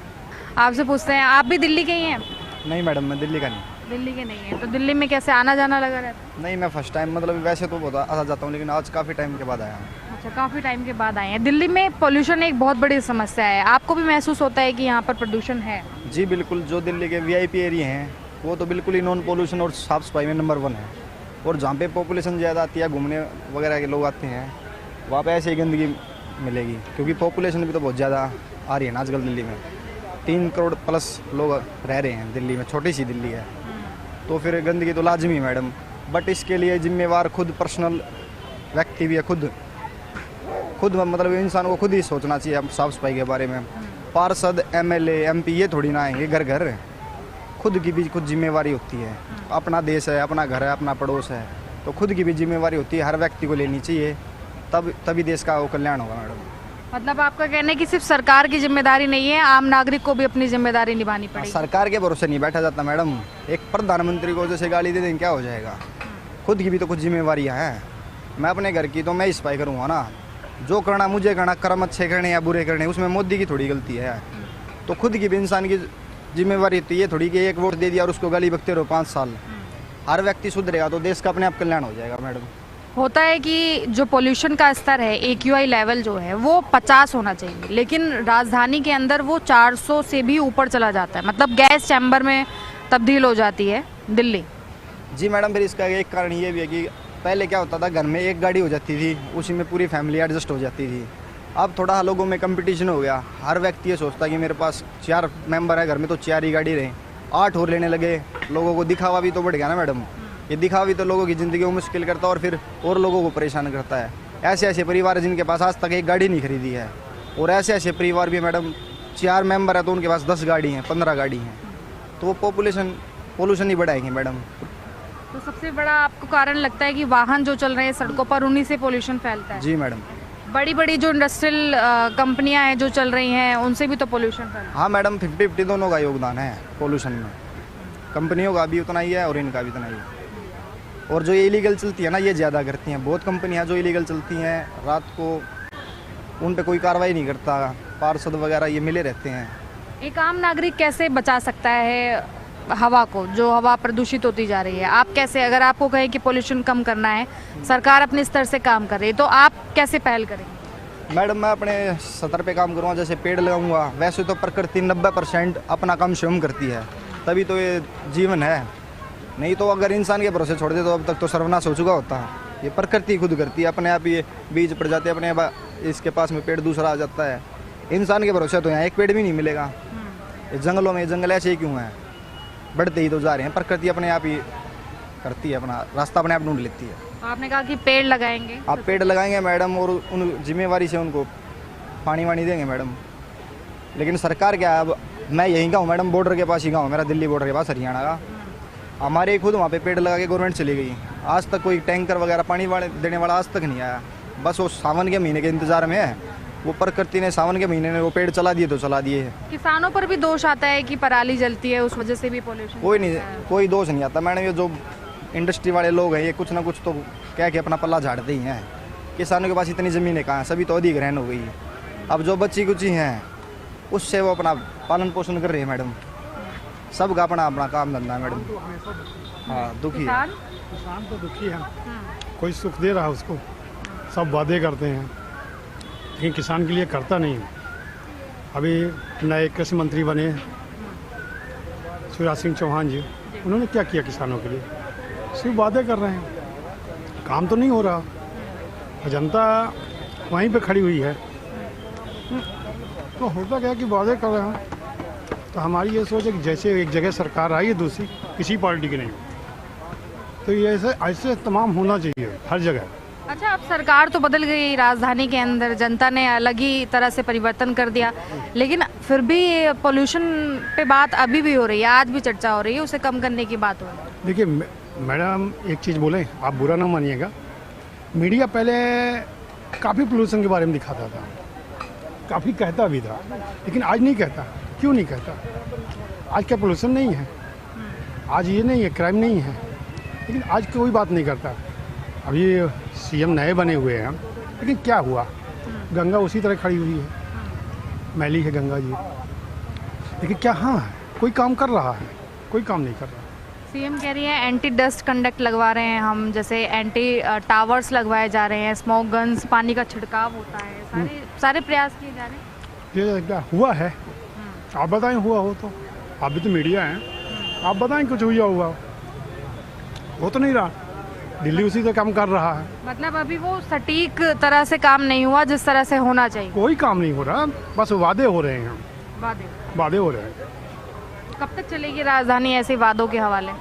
आपसे पूछते हैं, आप भी दिल्ली के ही हैं? नहीं मैडम, मैं दिल्ली का नहीं। दिल्ली के नहीं है तो दिल्ली में कैसे आना जाना लगा रहता है? नहीं, मैं फर्स्ट टाइम, मतलब वैसे तो बहुत आ जाता हूँ, लेकिन आज काफ़ी टाइम के बाद आया हूँ। अच्छा, काफ़ी टाइम के बाद आए हैं। दिल्ली में पोल्यूशन एक बहुत बड़ी समस्या है, आपको भी महसूस होता है कि यहाँ पर प्रदूषण है? जी बिल्कुल, जो दिल्ली के VIP एरिया हैं वो तो बिल्कुल ही नॉन पोल्यूशन और साफ़ सफाई में नंबर 1 है। और जहाँ पे पॉपुलेशन ज़्यादा आती है, घूमने वगैरह के लोग आते हैं, वहाँ पे ऐसे ही गंदगी मिलेगी, क्योंकि पॉपुलेशन भी तो बहुत ज़्यादा आ रही है ना आजकल दिल्ली में। 3 करोड़ प्लस लोग रह रहे हैं दिल्ली में, छोटी सी दिल्ली है, तो फिर गंदगी तो लाजमी है मैडम। बट इसके लिए जिम्मेवार खुद पर्सनल व्यक्ति भी है, खुद मतलब इंसान को खुद ही सोचना चाहिए साफ़ सफाई के बारे में। पार्षद, MLA, MP ये थोड़ी ना आएंगे घर घर, खुद की भी कुछ जिम्मेवारी होती है। अपना देश है, अपना घर है, अपना पड़ोस है, तो खुद की भी जिम्मेवारी होती है, हर व्यक्ति को लेनी चाहिए, तभी देश का वो कल्याण होगा मैडम। मतलब आपका कहना है कि सिर्फ सरकार की जिम्मेदारी नहीं है, आम नागरिक को भी अपनी जिम्मेदारी निभानी पड़ेगी? सरकार के भरोसे नहीं बैठा जाता मैडम। एक प्रधानमंत्री को जैसे गाली दे दें क्या हो जाएगा? खुद की भी तो कुछ जिम्मेवारियाँ हैं। मैं अपने घर की तो मैं ही सफाई करूँगा ना, जो करना मुझे करना, कर्म अच्छे करने या बुरे करने, उसमें मोदी की थोड़ी गलती है। तो खुद की भी इंसान की जिम्मेवारी होती है थोड़ी, कि एक वोट दे दिया और उसको गाली बकते रहो 5 साल। हर व्यक्ति सुधरेगा तो देश का अपने आप कल्याण हो जाएगा मैडम। होता है कि जो पोल्यूशन का स्तर है, AQI लेवल जो है वो 50 होना चाहिए, लेकिन राजधानी के अंदर वो 400 से भी ऊपर चला जाता है, मतलब गैस चैम्बर में तब्दील हो जाती है दिल्ली। जी मैडम, फिर इसका एक कारण ये भी है कि पहले क्या होता था, घर में एक गाड़ी हो जाती थी, उसी में पूरी फैमिली एडजस्ट हो जाती थी। अब थोड़ा लोगों में कंपटीशन हो गया, हर व्यक्ति ये सोचता है कि मेरे पास 4 मेंबर है घर में तो 4 ही गाड़ी रहे, 8 और लेने लगे। लोगों को दिखावा भी तो बढ़ गया ना मैडम, ये दिखावा भी तो लोगों की ज़िंदगी को मुश्किल करता है और फिर और लोगों को परेशान करता है। ऐसे ऐसे परिवार जिनके पास आज तक एक गाड़ी नहीं खरीदी है, और ऐसे ऐसे परिवार भी मैडम 4 मेंबर है तो उनके पास 10 गाड़ी हैं, 15 गाड़ी हैं, तो वो पोल्यूशन ही बढ़ाएंगे मैडम। तो सबसे बड़ा आपको कारण लगता है कि वाहन जो चल रहे हैं सड़कों पर, उन्हीं से पोल्यूशन फैलता है? जी मैडम। बड़ी बड़ी जो इंडस्ट्रियल कंपनियां हैं जो चल रही हैं, उनसे भी तो पोल्यूशन फैलता है? हाँ मैडम, 50-50 दोनों का योगदान है पोल्यूशन में। कंपनियों का भी उतना ही है और इनका भी उतना ही है। और जो इलीगल चलती है ना, ये ज़्यादा करती हैं। बहुत कंपनियां जो इलीगल चलती हैं, रात को उन पे कोई कार्रवाई नहीं करता, पार्षद वगैरह ये मिले रहते हैं। एक आम नागरिक कैसे बचा सकता है हवा को, जो हवा प्रदूषित होती जा रही है? आप कैसे, अगर आपको कहें कि पोल्यूशन कम करना है, सरकार अपने स्तर से काम कर रही है, तो आप कैसे पहल करेंगे? मैडम मैं अपने सतर पे काम करूँगा, जैसे पेड़ लगाऊंगा, वैसे तो प्रकृति 90% अपना काम स्वयं करती है, तभी तो ये जीवन है। नहीं तो अगर इंसान के भरोसे छोड़ दे तो अब तक तो सर्वनाश हो चुका होता है। ये प्रकृति खुद करती है, अपने आप ये बीज पड़ जाते हैं, अपने इसके पास में पेड़ दूसरा आ जाता है। इंसान के भरोसे तो यहाँ एक पेड़ भी नहीं मिलेगा। ये जंगलों में जंगल ऐसे ही क्यों हैं, बढ़ते ही तो जा रहे हैं। प्रकृति अपने आप ही करती है, अपना रास्ता अपने आप ढूंढ लेती है। आपने कहा कि पेड़ लगाएंगे, आप पेड़ लगाएंगे मैडम, और उन जिम्मेवारी से उनको पानी वानी देंगे मैडम। लेकिन सरकार क्या है, अब मैं यहीं का हूँ मैडम, बॉर्डर के पास ही गाँव मेरा, दिल्ली बॉर्डर के पास हरियाणा का। हमारे खुद वहाँ पे पेड़ लगा के गवर्नमेंट चली गई, आज तक कोई टैंकर वगैरह पानी वाले देने वाला आज तक नहीं आया। बस वो सावन के महीने के इंतजार में है, वो प्रकृति ने सावन के महीने में वो पेड़ चला दिए तो चला दिए। किसानों पर भी दोष आता है कि पराली जलती है, उस वजह से भी पोल्यूशन। कोई दोष नहीं आता मैडम, ये जो इंडस्ट्री वाले लोग हैं ये कुछ ना कुछ तो क्या कि अपना पल्ला झाड़ते ही हैं। किसानों के पास इतनी ज़मीनें कहाँ हैं, सभी तो अधिग्रहण हो गई। अब जो बच्ची कुची हैं उससे वो अपना पालन पोषण कर रहे हैं मैडम। सबका अपना अपना काम धंधा है मैडम। हाँ दुखी है, किसान तो दुखी है, कोई सुख दे रहा है उसको, सब वादे करते हैं लेकिन किसान के लिए करता नहीं। अभी नए कृषि मंत्री बने शिवराज सिंह चौहान जी, उन्होंने क्या किया किसानों के लिए? सिर्फ वादे कर रहे हैं, काम तो नहीं हो रहा। जनता वहीं पे खड़ी हुई है, तो होता क्या कि वादे कर रहे हैं। तो हमारी ये सोच है कि जैसे एक जगह सरकार आई है दूसरी, किसी पार्टी की नहीं, तो ये ऐसे तमाम होना चाहिए हर जगह। अच्छा, अब सरकार तो बदल गई, राजधानी के अंदर जनता ने अलग ही तरह से परिवर्तन कर दिया, लेकिन फिर भी पोल्यूशन पे बात अभी भी हो रही है, आज भी चर्चा हो रही है, उसे कम करने की बात हो रही है। देखिए मैडम, एक चीज़ बोलें, आप बुरा ना मानिएगा, मीडिया पहले काफ़ी पोल्यूशन के बारे में दिखाता था, काफ़ी कहता भी था, लेकिन आज नहीं कहता। क्यों नहीं कहता? आज क्या पोल्यूशन नहीं है, आज ये नहीं है, क्राइम नहीं है, लेकिन आज कोई बात नहीं करता। अभी सीएम नए बने हुए हैं, लेकिन क्या हुआ? गंगा उसी तरह खड़ी हुई है, मैली है गंगा जी, लेकिन क्या हाँ कोई काम कर रहा है? कोई काम नहीं कर रहा। सीएम कह रही है एंटी डस्ट कंडक्ट लगवा रहे हैं हम, जैसे एंटी टावर्स लगवाए जा रहे हैं, स्मोक गन्स, पानी का छिड़काव होता है, सारे प्रयास किए जा रहे हैं। ये क्या हुआ है? आप बताएं, हुआ हो तो? आप भी तो मीडिया हैं, आप बताएं कुछ हुआ हुआ हो तो नहीं रहा। दिल्ली उसी से काम कर रहा है। मतलब अभी वो सटीक तरह से काम नहीं हुआ जिस तरह से होना चाहिए। कोई काम नहीं हो रहा, बस वादे हो रहे हैं, वादे हो रहे हैं। कब तक चलेगी राजधानी ऐसे वादों के हवाले?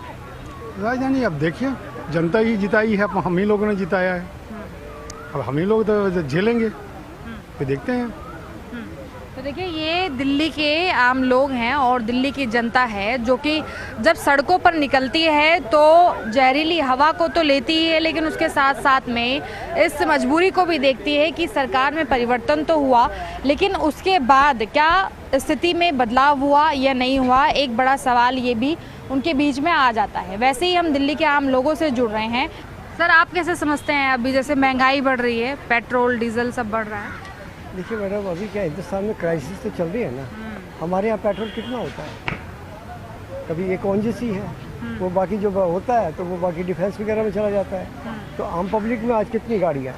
राजधानी अब देखिए, जनता ही जिताई है, हम ही लोगों ने जिताया है, अब हम ही लोग तो झेलेंगे, फिर देखते हैं। तो देखिए, ये दिल्ली के आम लोग हैं और दिल्ली की जनता है जो कि जब सड़कों पर निकलती है तो जहरीली हवा को तो लेती ही है, लेकिन उसके साथ साथ में इस मजबूरी को भी देखती है कि सरकार में परिवर्तन तो हुआ, लेकिन उसके बाद क्या स्थिति में बदलाव हुआ या नहीं हुआ, एक बड़ा सवाल ये भी उनके बीच में आ जाता है। वैसे ही हम दिल्ली के आम लोगों से जुड़ रहे हैं। सर, आप कैसे समझते हैं, अभी जैसे महंगाई बढ़ रही है, पेट्रोल डीजल सब बढ़ रहा है? देखिए मैडम, अभी क्या हिंदुस्तान में क्राइसिस तो चल रही है ना। हमारे यहाँ पेट्रोल कितना होता है? कभी एक ओनजीसी है, वो बाकी जो होता है तो वो बाकी डिफेंस वगैरह में चला जाता है। तो आम पब्लिक में आज कितनी गाड़ियाँ?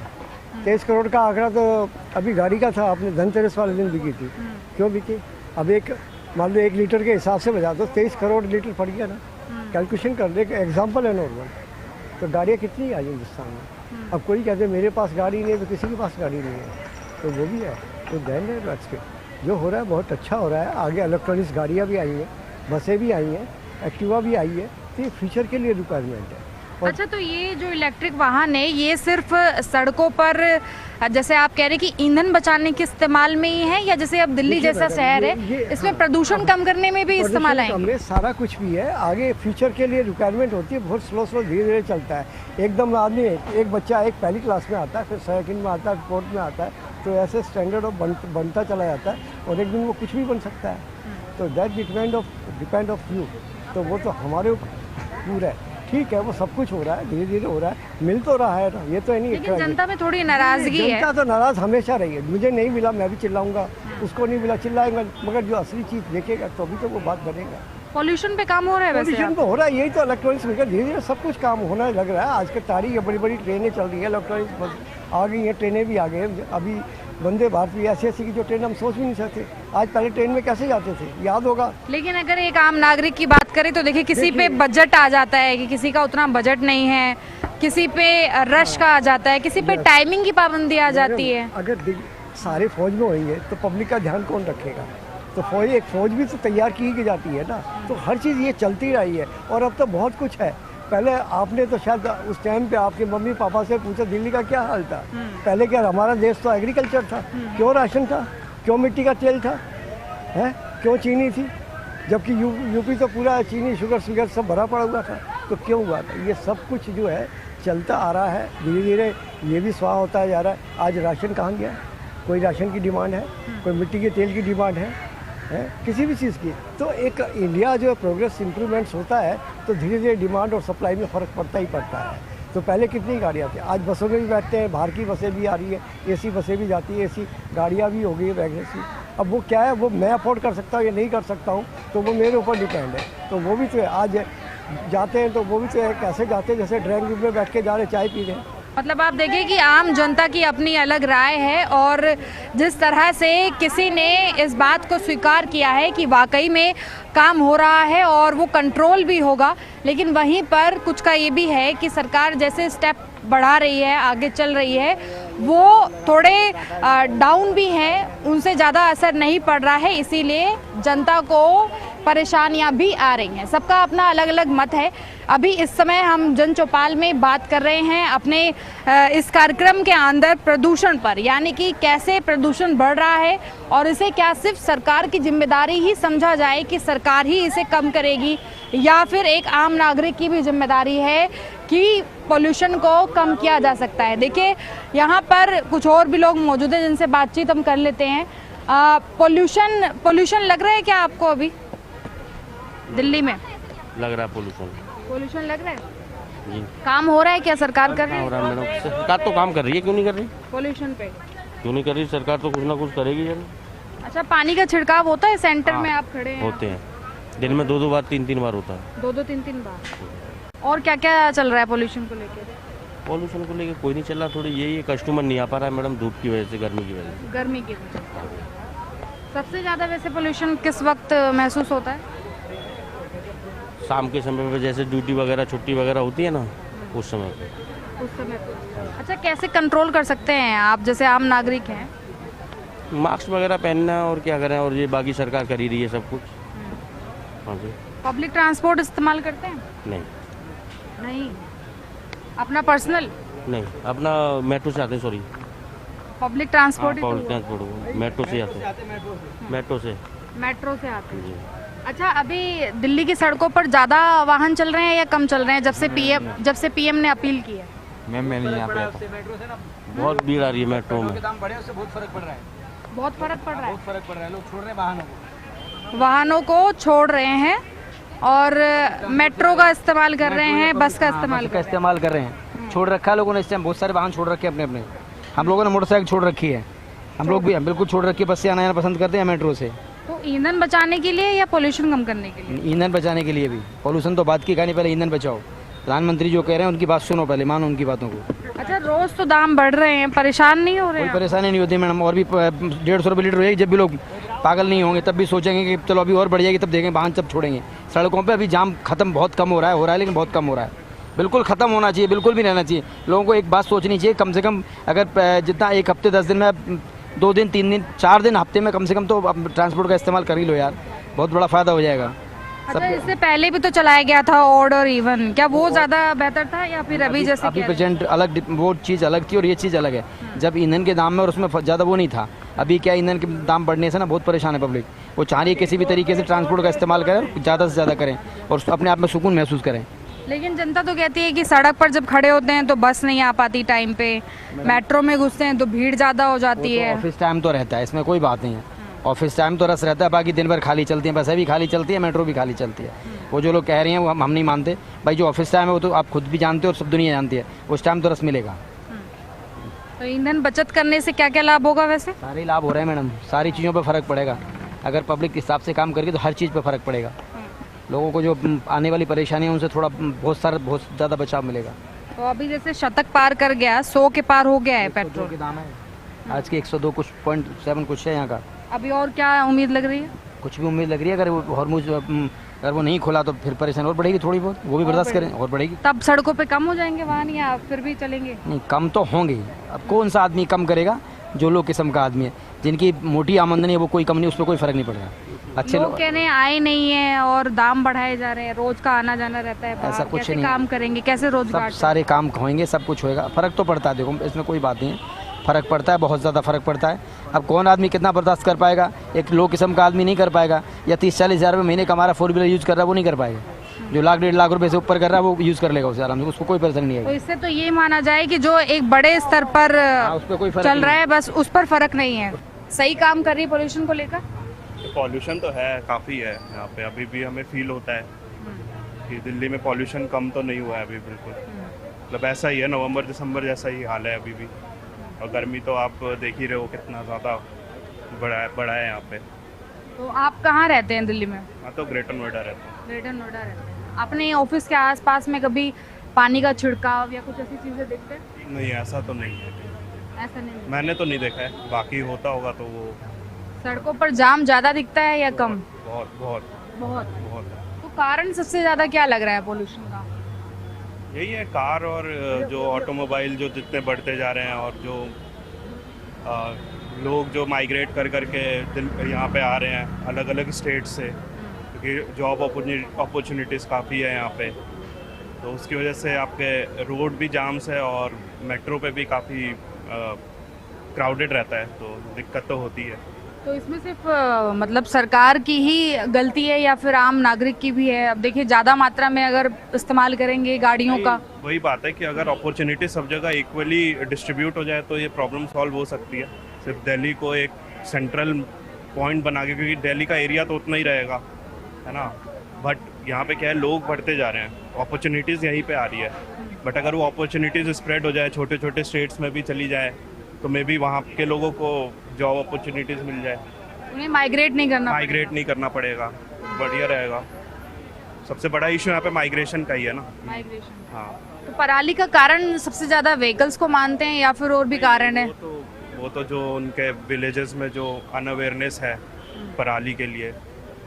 23 करोड़ का आंकड़ा तो अभी गाड़ी का था, आपने धनतेरस वाले दिन बिकी थी। क्यों बिकी? अब एक मान लो 1 लीटर के हिसाब से बजा दो, 23 करोड़ लीटर पड़ गया ना। कैलकुलेशन कर ले, एग्जाम्पल है नॉर्मल। तो गाड़ियाँ कितनी आई हिंदुस्तान में? अब कोई कहते मेरे पास गाड़ी नहीं है, तो किसी के पास गाड़ी नहीं है, तो वो भी है। तो दैन है जो हो रहा है बहुत अच्छा हो रहा है। आगे इलेक्ट्रॉनिक्स गाड़ियाँ भी आई हैं, बसें भी आई हैं, एक्टिवा भी आई है, तो ये फ्यूचर के लिए रिक्वायरमेंट है। अच्छा, तो ये जो इलेक्ट्रिक वाहन है ये सिर्फ सड़कों पर, जैसे आप कह रहे हैं कि ईंधन बचाने के इस्तेमाल में ही है, या जैसे अब दिल्ली जैसा शहर है इसमें प्रदूषण कम करने में भी इस्तेमाल आएंगे? सारा कुछ भी है, आगे फ्यूचर के लिए रिक्वायरमेंट होती है। बहुत स्लो धीरे धीरे चलता है। एकदम आदमी एक बच्चा एक पहली क्लास में आता है, फिर सेकंड में आता है, फोर्थ में आता है, तो ऐसे स्टैंडर्ड ऑफ बनता चला जाता है और एक दिन वो कुछ भी बन सकता है। तो दैट डिपेंड ऑफ यू। तो वो तो हमारे ऊपर पूरा है। ठीक है, वो सब कुछ हो रहा है, धीरे धीरे हो रहा है, मिल तो रहा है ना, ये तो है नहीं। लेकिन जनता में थोड़ी नाराजगी है। जनता तो नाराज हमेशा रही है। मुझे नहीं मिला मैं भी चिल्लाऊंगा, उसको नहीं मिला चिल्लाएंगा, मगर जो असली चीज़ देखेगा तो अभी तो वो बात बनेगा। पॉल्यूशन पे काम हो रहा है? पॉल्यूशन तो हो रहा है, यही तो इलेक्ट्रॉनिक्स में धीरे धीरे सब कुछ काम होना लग रहा है। आज की तारीख है, बड़ी बड़ी ट्रेनें चल रही है, इलेक्ट्रॉनिक्स बस आ गई हैं, ट्रेनें भी आ गई हैं। अभी वंदे भारत भी ऐसी ऐसी की जो ट्रेन हम सोच भी नहीं सकते। आज पहले ट्रेन में कैसे जाते थे, याद होगा। लेकिन अगर एक आम नागरिक की बात करें तो देखिए किसी पे बजट आ जाता है कि किसी का उतना बजट नहीं है, किसी पे रश का आ जाता है, किसी पे टाइमिंग की पाबंदी आ जाती है। अगर सारे फौज में होंगे तो पब्लिक का ध्यान कौन रखेगा? तो एक फौज भी तो तैयार की जाती है ना। तो हर चीज़ ये चलती रही है और अब तो बहुत कुछ है। पहले आपने तो शायद उस टाइम पे आपके मम्मी पापा से पूछा दिल्ली का क्या हाल था। पहले क्या हमारा देश तो एग्रीकल्चर था, क्यों राशन था, क्यों मिट्टी का तेल था, है क्यों चीनी थी, जबकि यूपी तो पूरा चीनी शुगर सब भरा पड़ा हुआ था। तो क्यों हुआ था? ये सब कुछ जो है चलता आ रहा है, धीरे धीरे ये भी स्वाहा होता जा रहा है। आज राशन कहाँ गया? कोई राशन की डिमांड है, कोई मिट्टी के तेल की डिमांड है किसी भी चीज़ की। तो एक इंडिया जो प्रोग्रेस इंप्रूवमेंट्स होता है तो धीरे धीरे डिमांड और सप्लाई में फ़र्क पड़ता ही पड़ता है। तो पहले कितनी गाड़ियाँ थी, आज बसों में भी बैठते हैं, बाहर की बसें भी आ रही है, एसी बसें भी जाती है, एसी गाड़ियाँ भी हो गई है वैगन। अब वो क्या है, वो मैं अफोर्ड कर सकता हूँ या नहीं कर सकता हूँ तो वो मेरे ऊपर डिपेंड है। तो वो भी तो है, आज जाते हैं तो वो भी तो है कैसे जाते हैं, जैसे ड्राइंग रूम में बैठ के जा रहे चाय पी रहे हैं। मतलब आप देखिए कि आम जनता की अपनी अलग राय है और जिस तरह से किसी ने इस बात को स्वीकार किया है कि वाकई में काम हो रहा है और वो कंट्रोल भी होगा, लेकिन वहीं पर कुछ का ये भी है कि सरकार जैसे स्टेप बढ़ा रही है, आगे चल रही है, वो थोड़े डाउन भी हैं, उनसे ज़्यादा असर नहीं पड़ रहा है, इसीलिए जनता को परेशानियां भी आ रही हैं। सबका अपना अलग अलग मत है। अभी इस समय हम जन चौपाल में बात कर रहे हैं अपने इस कार्यक्रम के अंदर प्रदूषण पर, यानी कि कैसे प्रदूषण बढ़ रहा है और इसे क्या सिर्फ सरकार की जिम्मेदारी ही समझा जाए कि सरकार ही इसे कम करेगी या फिर एक आम नागरिक की भी जिम्मेदारी है कि पोल्यूशन को कम किया जा सकता है। देखिए यहाँ पर कुछ और भी लोग मौजूद हैं जिनसे बातचीत हम कर लेते हैं। पोल्यूशन लग रहा है क्या आपको अभी दिल्ली में? लग रहा है पोल्यूशन लग रहा है जी। काम हो रहा है क्या, सरकार कर रही है? हो रहा है मैडम, सरकार तो काम कर रही है, क्यों नहीं कर रही? पोल्यूशन पे क्यों नहीं कर रही सरकार, तो कुछ ना कुछ करेगी यार। अच्छा, पानी का छिड़काव होता है सेंटर में, आप खड़े हैं? होते हैं, दिन में 2-2 बार 3-3 बार होता है। 2-2 3-3 बार। और क्या क्या चल रहा है पोल्यूशन को लेकर? पोल्यूशन को लेकर कोई नहीं चल रहा, थोड़ी यही कस्टमर नहीं आ पा रहा है मैडम, धूप की वजह से, गर्मी की वजह से। गर्मी की वजह से सबसे ज़्यादा वैसे पोल्यूशन किस वक्त महसूस होता है? शाम के समय पे, जैसे ड्यूटी वगैरह छुट्टी वगैरह होती है ना, उस समय पे। अच्छा, कैसे कंट्रोल कर सकते हैं आप जैसे आम नागरिक हैं? मास्क वगैरह पहनना और क्या करें, और ये बाकी सरकार कर ही रही है सब कुछ। हाँ जी। पब्लिक ट्रांसपोर्ट इस्तेमाल करते हैं? नहीं। अपना पर्सनल? नहीं, अपना मेट्रो से आते हैं, sorry public transport. Public transport metro से आते हैं, मेट्रो से आते हैं। अच्छा, अभी दिल्ली की सड़कों पर ज़्यादा वाहन चल रहे हैं या कम चल रहे हैं जब से पीएम ने अपील की है? मैम मैं नहीं यहाँ पे, बहुत भीड़ आ रही है मेट्रो में। बहुत फर्क पड़ रहा है। लोग छोड़ रहे हैं वाहनों को छोड़ रहे हैं और मेट्रो का इस्तेमाल कर रहे हैं, बस का इस्तेमाल कर रहे हैं। छोड़ रखा है लोगों ने, इस टाइम बहुत सारे वाहन छोड़ रखे हैं अपने। हम लोगों ने मोटरसाइकिल छोड़ रखी है, हम लोग भी बिल्कुल छोड़ रखी है, बस से आना जाना पसंद करते हैं मेट्रो से। तो ईंधन बचाने के लिए या पोल्यूशन कम करने के लिए? ईंधन बचाने के लिए भी। पोल्यूशन तो बात की कहानी, पहले ईंधन बचाओ। प्रधानमंत्री जो कह रहे हैं उनकी बात सुनो, पहले मानो उनकी बातों को। अच्छा, रोज तो दाम बढ़ रहे हैं, परेशान नहीं हो रहे? कोई परेशानी नहीं होती मैडम, और भी 150 रुपये लीटर हो जाएगी। जब भी लोग पागल नहीं होंगे तब भी सोचेंगे कि चलो अभी और बढ़ जाएगी, तब देखेंगे वाहन सब छोड़ेंगे। सड़कों पे अभी जाम खत्म बहुत कम हो रहा है लेकिन बहुत कम हो रहा है। बिल्कुल ख़त्म होना चाहिए, बिल्कुल भी रहना चाहिए। लोगों को एक बात सोचनी चाहिए, कम से कम अगर जितना एक हफ्ते 10 दिन में 2 दिन 3 दिन 4 दिन हफ्ते में कम से कम तो ट्रांसपोर्ट का इस्तेमाल कर ही लो यार, बहुत बड़ा फ़ायदा हो जाएगा। अच्छा, इससे पहले भी तो चलाया गया था ऑड और इवन, क्या वो ज़्यादा बेहतर था या फिर अभी जैसे? अभी प्रेजेंट अलग, वो चीज़ अलग थी और ये चीज़ अलग है। जब ईंधन के दाम में और उसमें ज़्यादा वो नहीं था। अभी क्या, ईंधन के दाम बढ़ने से ना बहुत परेशान है पब्लिक। वो चाह रही है किसी भी तरीके से ट्रांसपोर्ट का इस्तेमाल करें, ज़्यादा से ज़्यादा करें और अपने आप में सुकून महसूस करें। लेकिन जनता तो कहती है कि सड़क पर जब खड़े होते हैं तो बस नहीं आ पाती टाइम पे, मेट्रो में घुसते हैं तो भीड़ ज़्यादा हो जाती है। ऑफिस टाइम तो रहता है, इसमें कोई बात नहीं है। ऑफिस टाइम तो रस रहता है, बाकी दिन भर खाली चलती हैं, बसें भी खाली चलती है, मेट्रो भी खाली चलती है। वो जो लोग कह रहे हैं वो हम नहीं मानते भाई। जो ऑफिस टाइम है वो तो आप खुद भी जानते हो और सब दुनिया जानती है, उस टाइम तो रस मिलेगा। तो ईंधन बचत करने से क्या क्या लाभ होगा? वैसे सारे लाभ हो रहे हैं मैडम, सारी चीज़ों पर फ़र्क पड़ेगा। अगर पब्लिक के हिसाब से काम करेगी तो हर चीज़ पर फ़र्क पड़ेगा। लोगों को जो आने वाली परेशानी है उनसे थोड़ा बहुत ज़्यादा बचाव मिलेगा। तो अभी जैसे शतक पार कर गया, 100 के पार हो गया है पेट्रोल के दाम है, आज के 102 कुछ 0.7 कुछ है यहाँ का। अभी और क्या उम्मीद लग रही है? कुछ भी उम्मीद लग रही है, अगर वो हॉर्मुज अगर वो नहीं खोला तो फिर परेशानी और बढ़ेगी थोड़ी बहुत, वो भी बर्दाश्त करें और बढ़ेगी। तब सड़कों पे कम हो जाएंगे वाहन या फिर भी चलेंगे? नहीं, कम तो होंगे। अब कौन सा आदमी कम करेगा? जो लोग किस्म का आदमी है, जिनकी मोटी आमदनी है, वो कोई कम नहीं, उस पर कोई फर्क नहीं पड़ेगा। अच्छे लोग कहने आए नहीं है और दाम बढ़ाए जा रहे हैं, रोज का आना जाना रहता है बाहर, ऐसा कुछ कैसे नहीं, काम करेंगे, कैसे रोजगार? सारे काम होंगे, सब कुछ होएगा। फर्क तो पड़ता है, देखो इसमें कोई बात नहीं है, फ़र्क पड़ता है, बहुत ज़्यादा फ़र्क पड़ता है। अब कौन आदमी कितना बर्दाश्त कर पाएगा? एक लो किस्म का आदमी नहीं कर पाएगा, या 30-40 हज़ार रुपये महीने का हमारा 4 व्हीलर यूज़ कर रहा है वो नहीं कर पाएगा। जो लाख 1.5 लाख रुपए से ऊपर कर रहा है वो यूज़ कर लेगा उसे आराम से, उसको कोई परेशानी नहीं तो आएगी। इससे तो ये माना जाए कि जो एक बड़े स्तर पर उस पर कोई चल रहा है, बस उस पर फर्क नहीं है। सही काम कर रही है पोल्यूशन को लेकर? पॉल्यूशन तो है, काफ़ी है यहाँ पे, अभी भी हमें फील होता है कि दिल्ली में पॉल्यूशन कम तो नहीं हुआ है अभी, बिल्कुल मतलब ऐसा ही है, नवंबर दिसंबर जैसा ही हाल है अभी भी। और गर्मी तो आप देख ही रहे हो कितना ज़्यादा बड़ा है यहाँ पे। तो आप कहाँ रहते हैं दिल्ली में? हाँ, तो ग्रेटर नोएडा रहता हूँ। ग्रेटर नोएडा रहते हैं। अपने ऑफिस के आसपास में कभी पानी का छिड़काव या कुछ ऐसी चीज़ें देखते हैं? नहीं, ऐसा तो नहीं है, ऐसा नहीं, मैंने तो नहीं देखा है, बाकी होता होगा तो वो। सड़कों पर जाम ज़्यादा दिखता है या कम? बहुत बहुत बहुत बहुत। तो कारण सबसे ज़्यादा क्या लग रहा है पोल्यूशन का? यही है, कार और जो ऑटोमोबाइल जो जितने बढ़ते जा रहे हैं, और जो लोग जो माइग्रेट कर करके यहाँ पे आ रहे हैं अलग अलग स्टेट से, क्योंकि जॉब अपॉर्चुनिटीज़ काफ़ी है यहाँ पे, तो उसकी वजह से आपके रोड भी जाम्स है और मेट्रो पे भी काफ़ी क्राउडेड रहता है, तो दिक्कत तो होती है। तो इसमें सिर्फ मतलब सरकार की ही गलती है या फिर आम नागरिक की भी है? अब देखिए ज़्यादा मात्रा में अगर इस्तेमाल करेंगे गाड़ियों का, वही बात है कि अगर अपॉर्चुनिटी सब जगह इक्वली डिस्ट्रीब्यूट हो जाए तो ये प्रॉब्लम सॉल्व हो सकती है। सिर्फ दिल्ली को एक सेंट्रल पॉइंट बना के, क्योंकि दिल्ली का एरिया तो उतना ही रहेगा, है ना, बट यहाँ पे क्या है, लोग बढ़ते जा रहे हैं, अपॉर्चुनिटीज़ यहीं पे आ रही है, बट अगर वो अपॉर्चुनिटीज़ स्प्रेड हो जाए, छोटे छोटे स्टेट्स में भी चली जाए, तो मे बी वहाँ के लोगों को जॉब अपॉर्चुनिटीज़ मिल जाए, उन्हें माइग्रेट नहीं करना पड़ेगा, बढ़िया रहेगा। सबसे बड़ा इशू यहाँ पे माइग्रेशन का ही है ना। माइग्रेशन। हाँ, तो पराली का कारण सबसे ज़्यादा व्हीकल्स को मानते हैं या फिर और भी कारण है? वो तो जो उनके विलेजेस में जो अनअवेयरनेस है पराली के लिए,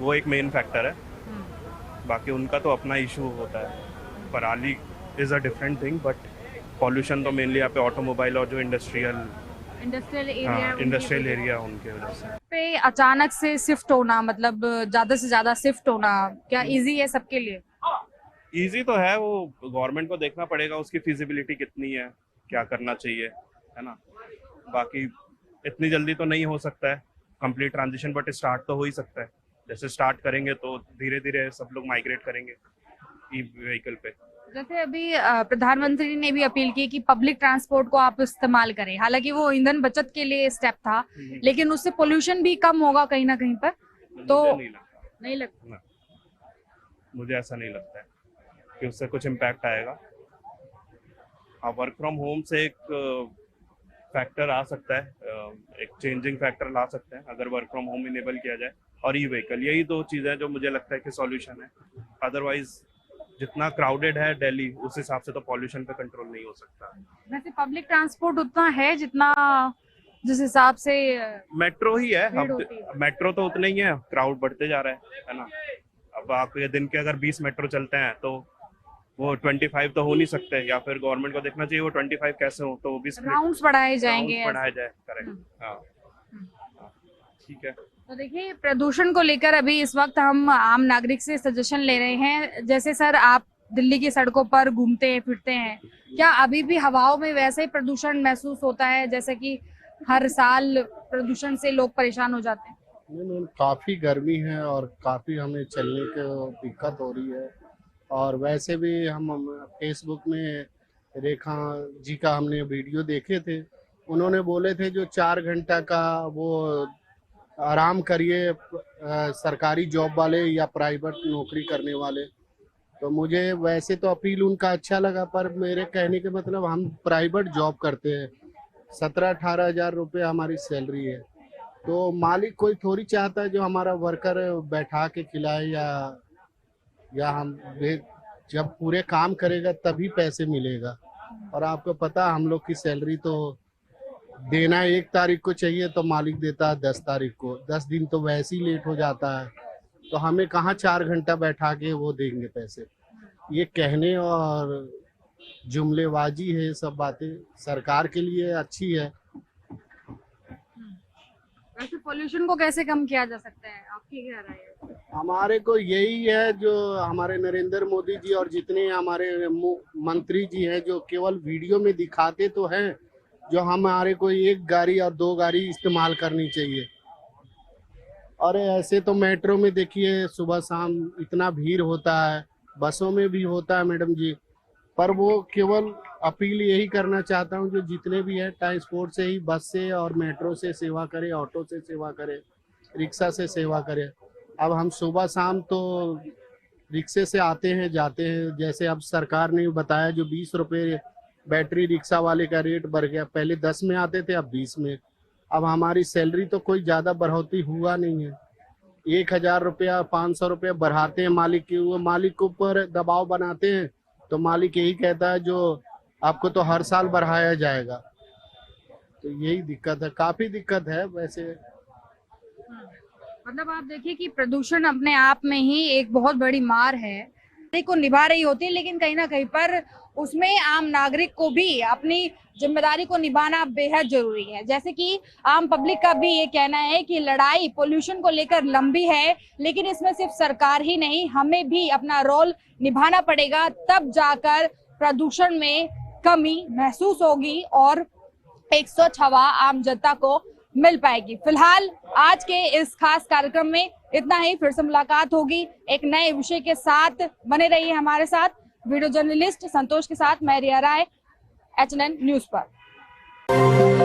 वो एक मेन फैक्टर है, बाकी उनका तो अपना इशू होता है। पराली is a different thing, but pollution तो मेनली यहाँ पे ऑटोमोबाइल और जो इंडस्ट्रियल एरिया उनके वजह से। पे अचानक से शिफ्ट होना, मतलब ज़्यादा से ज़्यादा शिफ्ट होना क्या इजी है सबके लिए? इजी तो है, वो गवर्नमेंट को देखना पड़ेगा उसकी फिजिबिलिटी कितनी है, क्या करना चाहिए, है ना। बाकी इतनी जल्दी तो नहीं हो सकता है कंप्लीट ट्रांजिशन, बट स्टार्ट तो हो ही सकता है। जैसे स्टार्ट करेंगे तो धीरे धीरे सब लोग माइग्रेट करेंगे ई व्हीकल पे। जैसे अभी प्रधानमंत्री ने भी अपील की कि पब्लिक ट्रांसपोर्ट को आप इस्तेमाल करें, हालांकि वो ईंधन बचत के लिए स्टेप था, लेकिन उससे पोल्यूशन भी कम होगा कहीं ना कहीं पर, तो नहीं लगता। मुझे ऐसा नहीं लगता है कि उससे कुछ इम्पैक्ट आएगा। हाँ, वर्क फ्रॉम होम से एक फैक्टर आ सकता है, एक चेंजिंग फैक्टर ला सकते हैं अगर वर्क फ्रॉम होम इनेबल किया जाए, और ई व्हीकल, यही दो चीज़ें जो मुझे लगता है कि सॉल्यूशन है। अदरवाइज जितना क्राउडेड है दिल्ली, उस हिसाब से तो पॉल्यूशन पे कंट्रोल नहीं हो सकता। वैसे पब्लिक ट्रांसपोर्ट उतना है जितना जिस हिसाब से मेट्रो ही है, अब मेट्रो तो उतना ही है, क्राउड बढ़ते जा रहा है ना। अब आपके दिन के अगर 20 मेट्रो चलते हैं तो वो 25 तो हो नहीं सकते, या फिर गवर्नमेंट को देखना चाहिए वो 25 कैसे हो, तो वो भी राउंड्स बढ़ाए जाएंगे, बढ़ाया जाए। करेक्ट, हाँ, ठीक है। तो देखिए, प्रदूषण को लेकर अभी इस वक्त हम आम नागरिक से सजेशन ले रहे हैं। जैसे सर, आप दिल्ली की सड़कों पर घूमते हैं फिरते हैं, क्या अभी भी हवाओं में वैसे ही प्रदूषण महसूस होता है जैसे कि हर साल प्रदूषण से लोग परेशान हो जाते हैं? नहीं, काफ़ी गर्मी है और काफ़ी हमें चलने की दिक्कत हो रही है। और वैसे भी हम फेसबुक में रेखा जी का हमने वीडियो देखे थे, उन्होंने बोले थे जो 4 घंटा का वो आराम करिए सरकारी जॉब वाले या प्राइवेट नौकरी करने वाले। तो मुझे वैसे तो अपील उनका अच्छा लगा, पर मेरे कहने के मतलब हम प्राइवेट जॉब करते हैं, 17-18 हज़ार रुपये हमारी सैलरी है, तो मालिक कोई थोड़ी चाहता है जो हमारा वर्कर बैठा के खिलाए, या हम जब पूरे काम करेगा तभी पैसे मिलेगा। और आपको पता हम लोग की सैलरी तो देना 1 तारीख को चाहिए तो मालिक देता है 10 तारीख को, 10 दिन तो वैसे ही लेट हो जाता है, तो हमें कहाँ 4 घंटा बैठा के वो देंगे पैसे। ये कहने और जुमलेबाजी है, ये सब बातें सरकार के लिए अच्छी है। वैसे पोल्यूशन को कैसे कम किया जा सकता है, आपकी क्या राय है? हमारे को यही है, जो हमारे नरेंद्र मोदी जी और जितने हमारे मंत्री जी हैं, जो केवल वीडियो में दिखाते तो हैं, जो हमारे को 1 गाड़ी और 2 गाड़ी इस्तेमाल करनी चाहिए। और ऐसे तो मेट्रो में देखिए सुबह शाम इतना भीड़ होता है, बसों में भी होता है मैडम जी, पर वो केवल अपील यही करना चाहता हूँ, जो जितने भी है ट्रांसपोर्ट से ही, बस से और मेट्रो से सेवा करे, ऑटो से सेवा करे, रिक्शा से सेवा करे। अब हम सुबह शाम तो रिक्शे से आते हैं जाते हैं, जैसे अब सरकार ने बताया जो 20 रुपये बैटरी रिक्शा वाले का रेट बढ़ गया, पहले 10 में आते थे अब 20 में। अब हमारी सैलरी तो कोई ज़्यादा बढ़ोतरी हुआ नहीं है, 1000 रुपया 500 रुपया बढ़ाते हैं मालिक के, वो मालिक के ऊपर दबाव बनाते हैं, तो मालिक यही कहता है जो आपको तो हर साल बढ़ाया जाएगा। तो यही दिक्कत है, काफ़ी दिक्कत है वैसे। मतलब आप देखिए कि प्रदूषण अपने आप में ही एक बहुत बड़ी मार है को निभा रही होती है, लेकिन कहीं ना कहीं पर उसमें आम नागरिक को भी अपनी जिम्मेदारी को निभाना बेहद जरूरी है। जैसे कि आम पब्लिक का भी ये कहना है कि लड़ाई पोल्यूशन को लेकर लंबी है, लेकिन इसमें सिर्फ सरकार ही नहीं, हमें भी अपना रोल निभाना पड़ेगा, तब जाकर प्रदूषण में कमी महसूस होगी और एक स्वच्छ हवा आम जनता को मिल पाएगी। फिलहाल आज के इस खास कार्यक्रम में इतना ही, फिर से मुलाकात होगी एक नए विषय के साथ। बने रहिए हमारे साथ। वीडियो जर्नलिस्ट संतोष के साथ मैं रिया राय, HNN न्यूज पर।